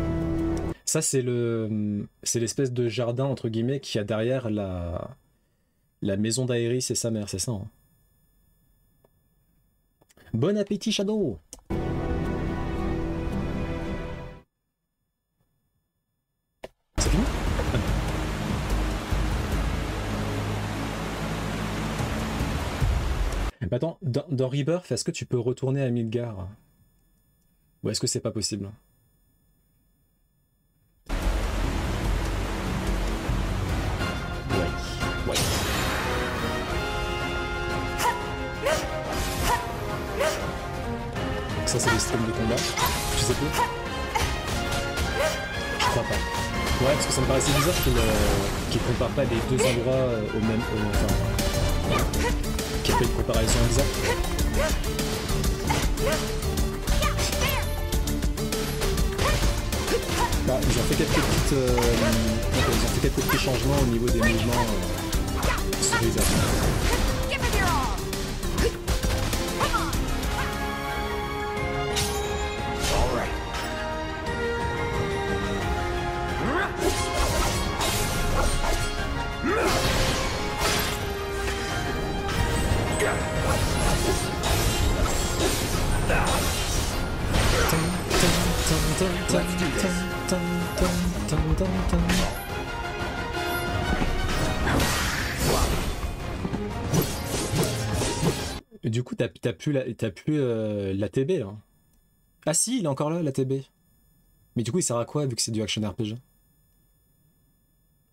S1: Ça, c'est l'espèce de jardin, entre guillemets, qu'il y a derrière la maison d'Aerys et sa mère, c'est ça, hein. Bon appétit, Shadow! C'est fini? Ah. Mais attends, dans Rebirth, est-ce que tu peux retourner à Midgar? Ou est-ce que c'est pas possible? Ouais. Ça c'est des streams de combat. Je sais plus. Je crois pas. Ouais, parce que ça me paraissait bizarre qu'il compare pas les deux endroits au même... enfin... qu'il fait une comparaison exacte. Bah, ils ont fait quelques petits changements au niveau des mouvements sur les armes. Du coup, t'as plus la TB là. Ah si, il est encore là, la TB. Mais du coup, il sert à quoi vu que c'est du action RPG?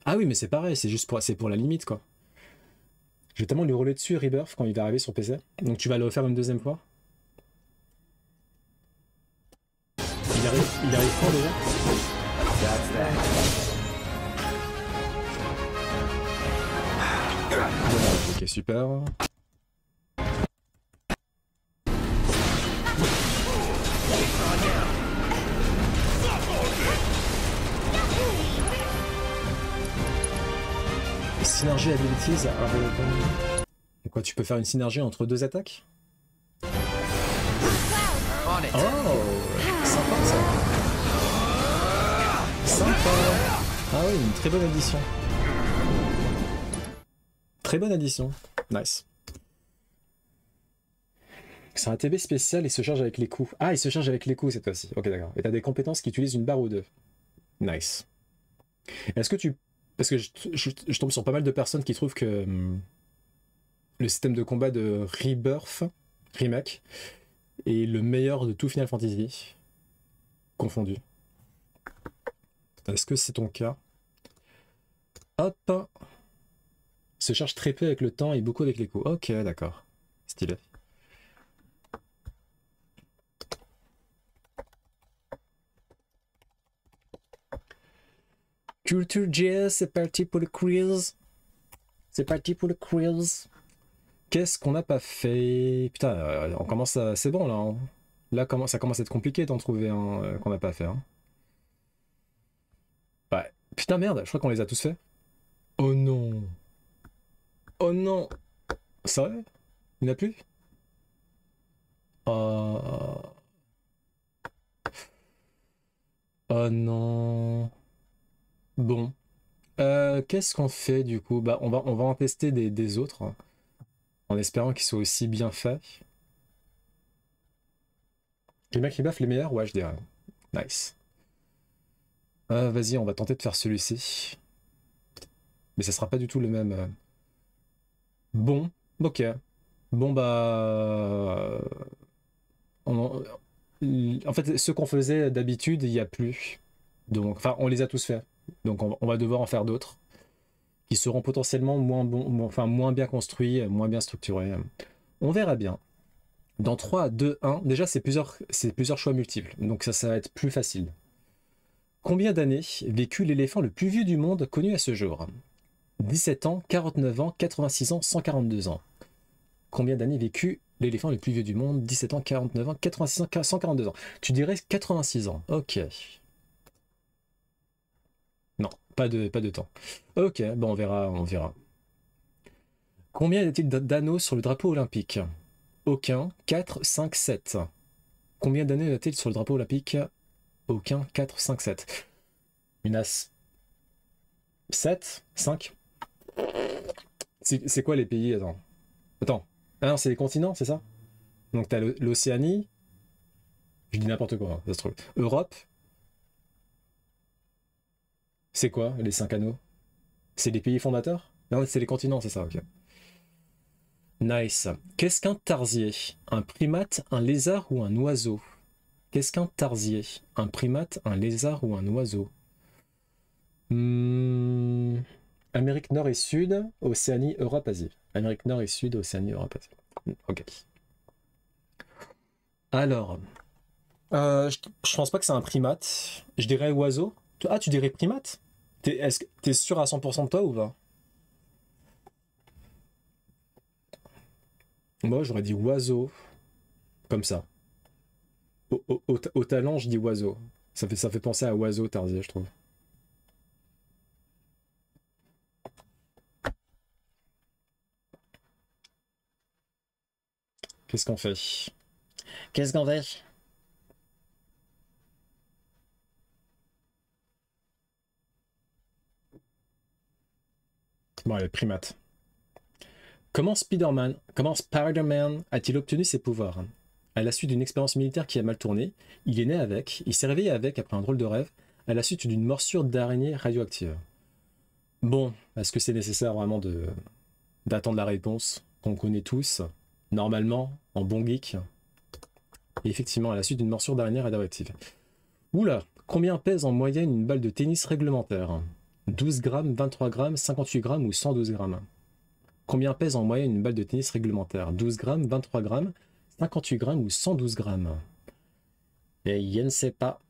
S1: Ah oui, mais c'est pareil, c'est pour la limite quoi. Je vais tellement lui rouler dessus Rebirth quand il va arriver sur PC. Donc tu vas le refaire une deuxième fois. Il arrive quand déjà? Ok, super. Synergie abilities available. Quoi, tu peux faire une synergie entre deux attaques? Oh, sympa ça. Sympa. Ah oui, une très bonne addition. Très bonne addition. Nice. C'est un TB spécial, il se charge avec les coups. Ah, il se charge avec les coups cette fois-ci. Ok, d'accord. Et t'as des compétences qui utilisent une barre ou deux. Nice. Est-ce que tu... Parce que je tombe sur pas mal de personnes qui trouvent que le système de combat de Rebirth, Remake, est le meilleur de tout Final Fantasy, confondu. Est-ce que c'est ton cas? Hop. Se charge très peu avec le temps et beaucoup avec les coups. Ok, d'accord. Stylé. Culture JS, c'est parti pour le quiz. C'est parti pour le quiz. Qu'est-ce qu'on n'a pas fait? Putain, on commence à... C'est bon là. Hein. Là, ça commence à être compliqué d'en trouver un qu'on n'a pas fait. Hein. Ouais. Putain, merde, je crois qu'on les a tous fait. Oh non. Oh non. Sérieux? Il n'y en a plus? Oh non. Bon. Qu'est-ce qu'on fait du coup? Bah, on va en tester des autres. Hein, en espérant qu'ils soient aussi bien faits. Les mecs qui baffent les meilleurs? Ouais, je dirais. Nice. Vas-y, on va tenter de faire celui-ci. Mais ça sera pas du tout le même. Bon, ok. Bon, bah... En fait, ce qu'on faisait d'habitude, il n'y a plus. Donc, enfin, on les a tous faits. Donc, on va devoir en faire d'autres. Qui seront potentiellement moins bien construits, moins bien structurés. On verra bien. Dans 3, 2, 1, déjà, c'est plusieurs choix multiples. Donc, ça va être plus facile. Combien d'années vécut l'éléphant le plus vieux du monde connu à ce jour? 17 ans, 49 ans, 86 ans, 142 ans. Combien d'années vécut l'éléphant le plus vieux du monde? 17 ans, 49 ans, 86 ans, 142 ans. Tu dirais 86 ans. Ok. Non, pas de temps. Ok, bon, on verra. Combien y a-t-il d'anneaux sur le drapeau olympique? Aucun, 4, 5, 7. Combien d'années y a-t-il sur le drapeau olympique? Aucun, 4, 5, 7. Il y en a 7, 5. C'est quoi les pays? Attends. Ah non, c'est les continents, c'est ça? Donc t'as l'Océanie. Je dis n'importe quoi, ça se trouve. Europe. C'est quoi les 5 anneaux? C'est les pays fondateurs? Non, c'est les continents, c'est ça, ok. Nice. Qu'est-ce qu'un tarsier? Un primate, un lézard ou un oiseau? Qu'est-ce qu'un tarsier? Un primate, un lézard ou un oiseau? Amérique Nord et Sud, Océanie, Europe, Asie. Amérique Nord et Sud, Océanie, Europe, Asie. Ok. Alors, je pense pas que c'est un primate. Je dirais oiseau. Ah, tu dirais primate? T'es sûr à 100% de toi ou pas? Moi, j'aurais dit oiseau. Comme ça. Au talent, je dis oiseau. Ça fait penser à oiseau tarsier, je trouve. Qu'est-ce qu'on fait?
S5: Qu'est-ce qu'on fait?
S1: Bon, allez, primate. Comment Spider-Man a-t-il obtenu ses pouvoirs? À la suite d'une expérience militaire qui a mal tourné, il est né avec, il s'est réveillé avec après un drôle de rêve, à la suite d'une morsure d'araignée radioactive. Bon, est-ce que c'est nécessaire vraiment d'attendre la réponse qu'on connaît tous, normalement, en bon geek? Et effectivement, à la suite d'une morsure d'araignée radioactive. Oula, combien pèse en moyenne une balle de tennis réglementaire? 12 grammes, 23 grammes, 58 grammes ou 112 grammes? Combien pèse en moyenne une balle de tennis réglementaire? 12 grammes, 23 grammes, 58 grammes ou 112 grammes? Et je ne sais pas.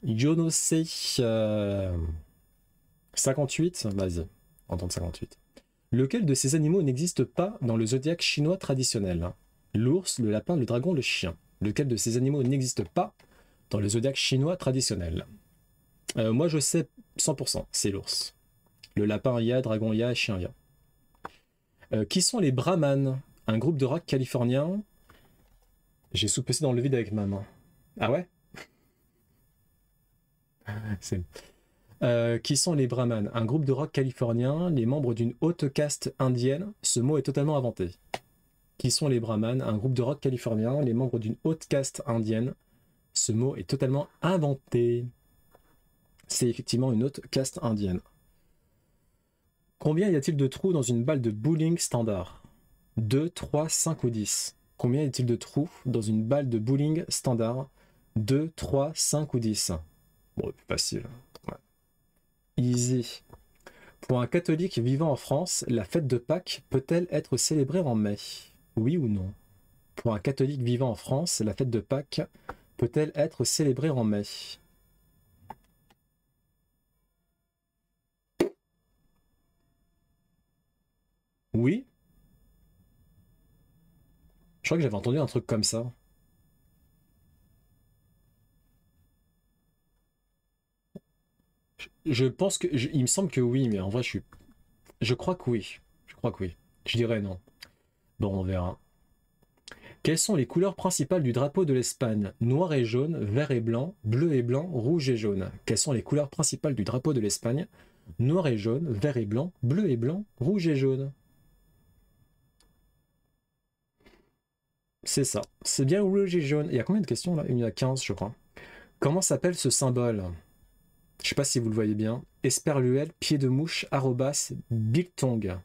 S1: Je ne sais. 58? Vas-y, on tente 58. Lequel de ces animaux n'existe pas dans le zodiaque chinois traditionnel? L'ours, le lapin, le dragon, le chien. Lequel de ces animaux n'existe pas dans le zodiaque chinois traditionnel? Moi, je sais 100%, c'est l'ours. Le lapin, il y a, dragon, il y a, chien, il y a. Qui sont les Brahmanes? Un groupe de rock californien. J'ai soupçonné dans le vide avec ma main. Ah ouais? Qui sont les Brahmanes? Un groupe de rock californien, les membres d'une haute caste indienne. Ce mot est totalement inventé. Qui sont les Brahmanes? Un groupe de rock californien, les membres d'une haute caste indienne. Ce mot est totalement inventé. C'est effectivement une haute caste indienne. Combien y a-t-il de trous dans une balle de bowling standard? 2, 3, 5 ou 10? Combien y a-t-il de trous dans une balle de bowling standard? 2, 3, 5 ou 10? Bon, facile. Ouais. Easy. Pour un catholique vivant en France, la fête de Pâques peut-elle être célébrée en mai? Oui ou non? Pour un catholique vivant en France, la fête de Pâques peut-elle être célébrée en mai? Oui? Je crois que j'avais entendu un truc comme ça. Je pense que... il me semble que oui, mais en vrai, je crois que oui. Je crois que oui. Je dirais non. Bon, on verra. Quelles sont les couleurs principales du drapeau de l'Espagne? Noir et jaune, vert et blanc, bleu et blanc, rouge et jaune. Quelles sont les couleurs principales du drapeau de l'Espagne? Noir et jaune, vert et blanc, bleu et blanc, rouge et jaune. C'est ça. C'est bien rouge et jaune. Il y a combien de questions là? Il y en a 15, je crois. Comment s'appelle ce symbole? Je sais pas si vous le voyez bien. Esperluel, pied de mouche, arrobas, biltong.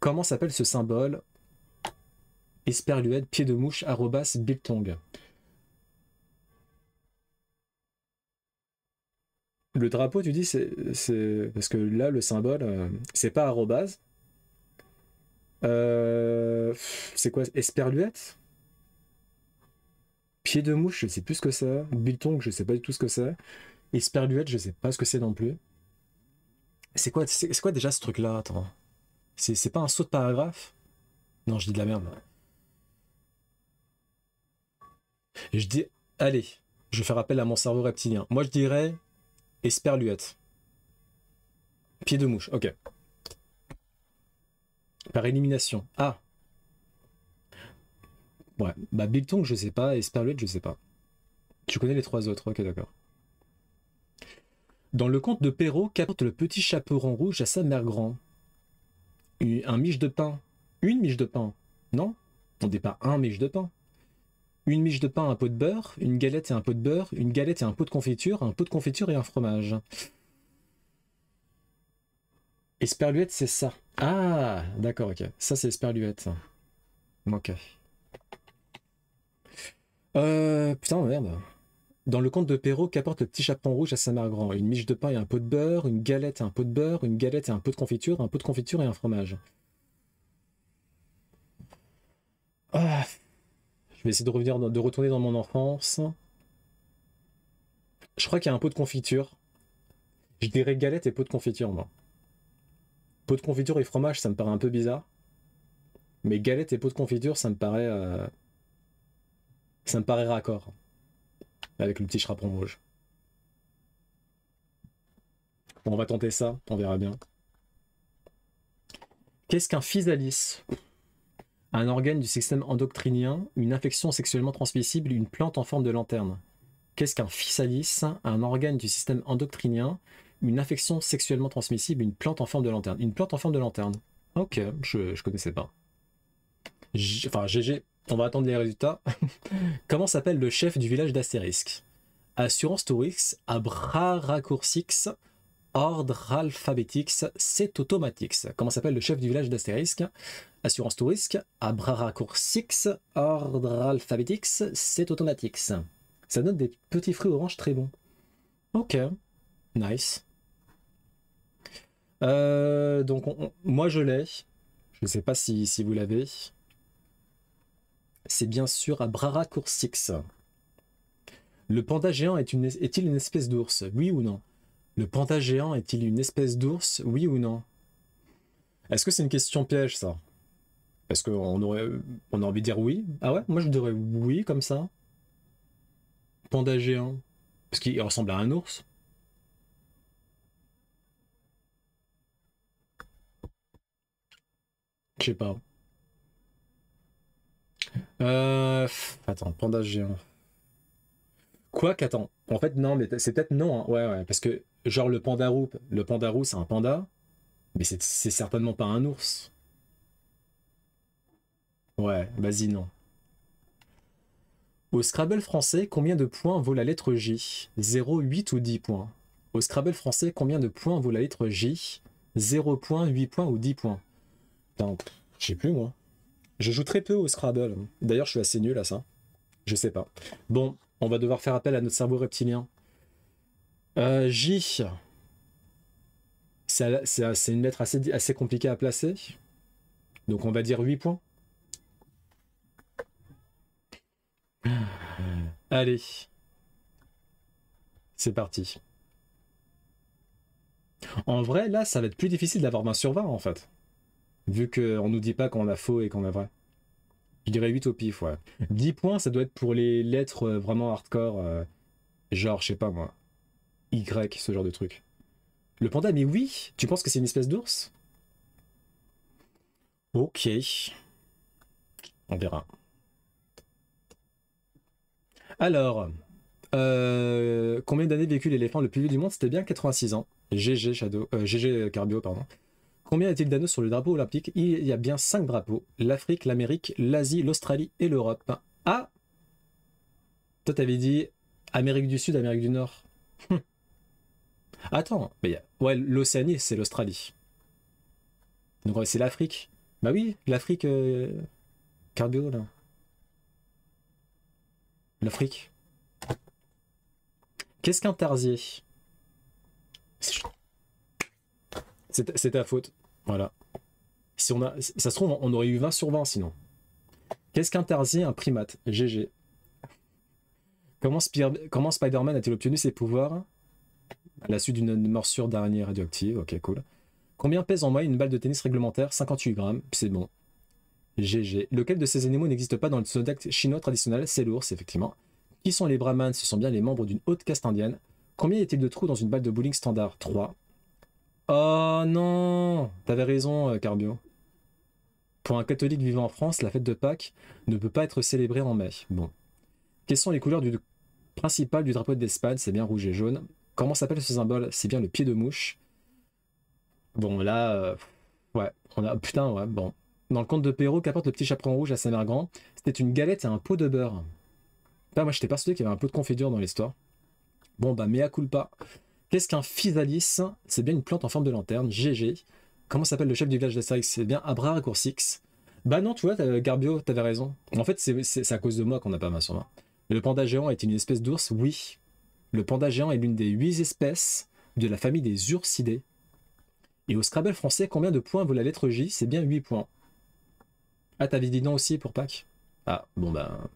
S1: Comment s'appelle ce symbole? Esperluel, pied de mouche, arrobas, biltong. Le drapeau, tu dis, c'est... Parce que là, le symbole, c'est pas arrobas. C'est quoi? Esperluette? Pied de mouche, je sais plus ce que c'est. Biltong, je sais pas du tout ce que c'est. Esperluette, je sais pas ce que c'est non plus. C'est quoi déjà ce truc-là? Attends. C'est pas un saut de paragraphe? Non, je dis de la merde. Je dis... Allez, je vais faire appel à mon cerveau reptilien. Moi, je dirais... Esperluette. Pied de mouche, ok. Par élimination. Ah. Ouais, bah biltong, je sais pas. Esperluette, je sais pas. Tu connais les trois autres, ok, d'accord. Dans le conte de Perrault, qu'apporte le petit chaperon rouge à sa mère grand? Un miche de pain. Une miche de pain. Non? On dit pas un miche de pain. Une miche de pain, un pot de beurre, une galette et un pot de beurre, une galette et un pot de confiture et un fromage. Esperluette, c'est ça. Ah, d'accord, ok. Ça, c'est esperluette. Ok. Putain, merde. Dans le conte de Perrault, qu'apporte le petit chaperon rouge à sa mère grand? Une miche de pain et un pot de beurre, une galette et un pot de beurre, une galette et un pot de confiture et un fromage. Ah. Je vais essayer de retourner dans mon enfance. Je crois qu'il y a un pot de confiture. Je dirais galette et pot de confiture, moi. Pot de confiture et fromage, ça me paraît un peu bizarre. Mais galette et pot de confiture, ça me paraît raccord. Avec le petit chaperon rouge. Bon, on va tenter ça, on verra bien. Qu'est-ce qu'un physalis? Un organe du système endocrinien, une infection sexuellement transmissible, une plante en forme de lanterne. Qu'est-ce qu'un physalis? Un organe du système endocrinien, une infection sexuellement transmissible, une plante en forme de lanterne. Une plante en forme de lanterne. Ok, je connaissais pas. Enfin, GG, on va attendre les résultats. Comment s'appelle le chef du village d'Astérisque? Assurance Tourix, Abraracoursix, Ordre Alphabetix, C'est Automatix. Comment s'appelle le chef du village d'Astérisque? Assurance Tourix, Abraracoursix, Ordre Alphabetix, C'est Automatix. Ça donne des petits fruits oranges très bons. Ok, nice. Donc, moi je l'ai. Je ne sais pas si vous l'avez. C'est bien sûr Abraracoursix. Le panda géant est-il une espèce d'ours? Oui ou non? Le panda géant est-il une espèce d'ours? Oui ou non? Est-ce que c'est une question piège, ça? Parce qu'on on a envie de dire oui. Ah ouais? Moi je dirais oui, comme ça. Panda géant. Parce qu'il ressemble à un ours. Je sais pas. Attends, panda géant. Quoi qu'attends. En fait, non, mais c'est peut-être non. Hein. Ouais, parce que, genre, le pandarou, c'est un panda, mais c'est certainement pas un ours. Ouais, vas-y, non. Au Scrabble français, combien de points vaut la lettre J? 0, 8 ou 10 points? Au Scrabble français, combien de points vaut la lettre J? 0 points, 8 points ou 10 points? Putain, je sais plus, moi. Je joue très peu au Scrabble. D'ailleurs, je suis assez nul à ça. Je sais pas. Bon, on va devoir faire appel à notre cerveau reptilien. J. C'est une lettre assez compliquée à placer. Donc on va dire 8 points. Allez. C'est parti. En vrai, là, ça va être plus difficile d'avoir 20 sur 20, en fait. Vu qu'on nous dit pas qu'on a faux et qu'on a vrai. Je dirais 8 au pif, ouais. 10 points, ça doit être pour les lettres vraiment hardcore. Genre, je sais pas moi. Y, ce genre de truc. Le panda, mais oui. Tu penses que c'est une espèce d'ours? Ok. On verra. Alors, combien d'années vécu l'éléphant le plus vieux du monde? C'était bien 86 ans. GG Shadow, GG Carbio, pardon. Combien y a-t-il d'anneaux sur le drapeau olympique? Il y a bien 5 drapeaux. L'Afrique, l'Amérique, l'Asie, l'Australie et l'Europe. Ah! Toi, t'avais dit Amérique du Sud, Amérique du Nord. Attends, mais ouais, l'Océanie, c'est l'Australie. Donc ouais, c'est l'Afrique. Bah oui, l'Afrique, Carbio, là. L'Afrique. Qu'est-ce qu'un tarsier? C'est ta faute. Voilà. Si on a, ça se trouve, on aurait eu 20 sur 20 sinon. Qu'est-ce qu'un tarsier? Un primate. GG. Comment Spider-Man a-t-il obtenu ses pouvoirs? À la suite d'une morsure d'araignée radioactive. Ok, cool. Combien pèse en moyenne une balle de tennis réglementaire? 58 grammes. C'est bon. GG. Lequel de ces animaux n'existe pas dans le zodiaque chinois traditionnel? C'est l'ours, effectivement. Qui sont les brahmanes? Ce sont bien les membres d'une haute caste indienne. Combien y a-t-il de trous dans une balle de bowling standard? 3. Oh non! T'avais raison, Carbio. Pour un catholique vivant en France, la fête de Pâques ne peut pas être célébrée en mai. Bon. Quelles sont les couleurs principales du drapeau d'Espagne? C'est bien rouge et jaune. Comment s'appelle ce symbole? C'est bien le pied de mouche. Bon, là... ouais, on a... Putain, ouais, bon. Dans le conte de Perrault, qu'apporte le petit chaperon rouge à Saint-Mergrand? C'était une galette et un pot de beurre. Putain, moi, j'étais persuadé qu'il y avait un peu de confiture dans l'histoire. Bon, bah, mea culpa. Qu'est-ce qu'un physalis? C'est bien une plante en forme de lanterne. GG. Comment s'appelle le chef du village d'Astérix? C'est bien Abracurcix. Bah non, tu vois, Garbio, t'avais raison. En fait, c'est à cause de moi qu'on n'a pas 20 sur 20. Le panda géant est une espèce d'ours? Oui. Le panda géant est l'une des 8 espèces de la famille des ursidés. Et au Scrabble français, combien de points vaut la lettre J? C'est bien 8 points. Ah, t'avais dit non aussi pour Pâques? Ah, bon bah...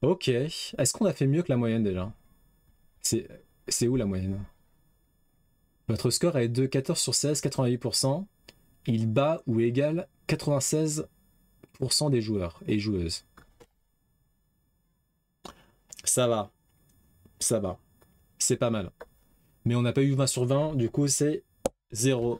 S1: Ok. Est-ce qu'on a fait mieux que la moyenne déjà? C'est où la moyenne? Votre score est de 14 sur 16, 88%. Il bat ou égale 96% des joueurs et joueuses. Ça va. Ça va. C'est pas mal. Mais on n'a pas eu 20 sur 20, du coup c'est 0.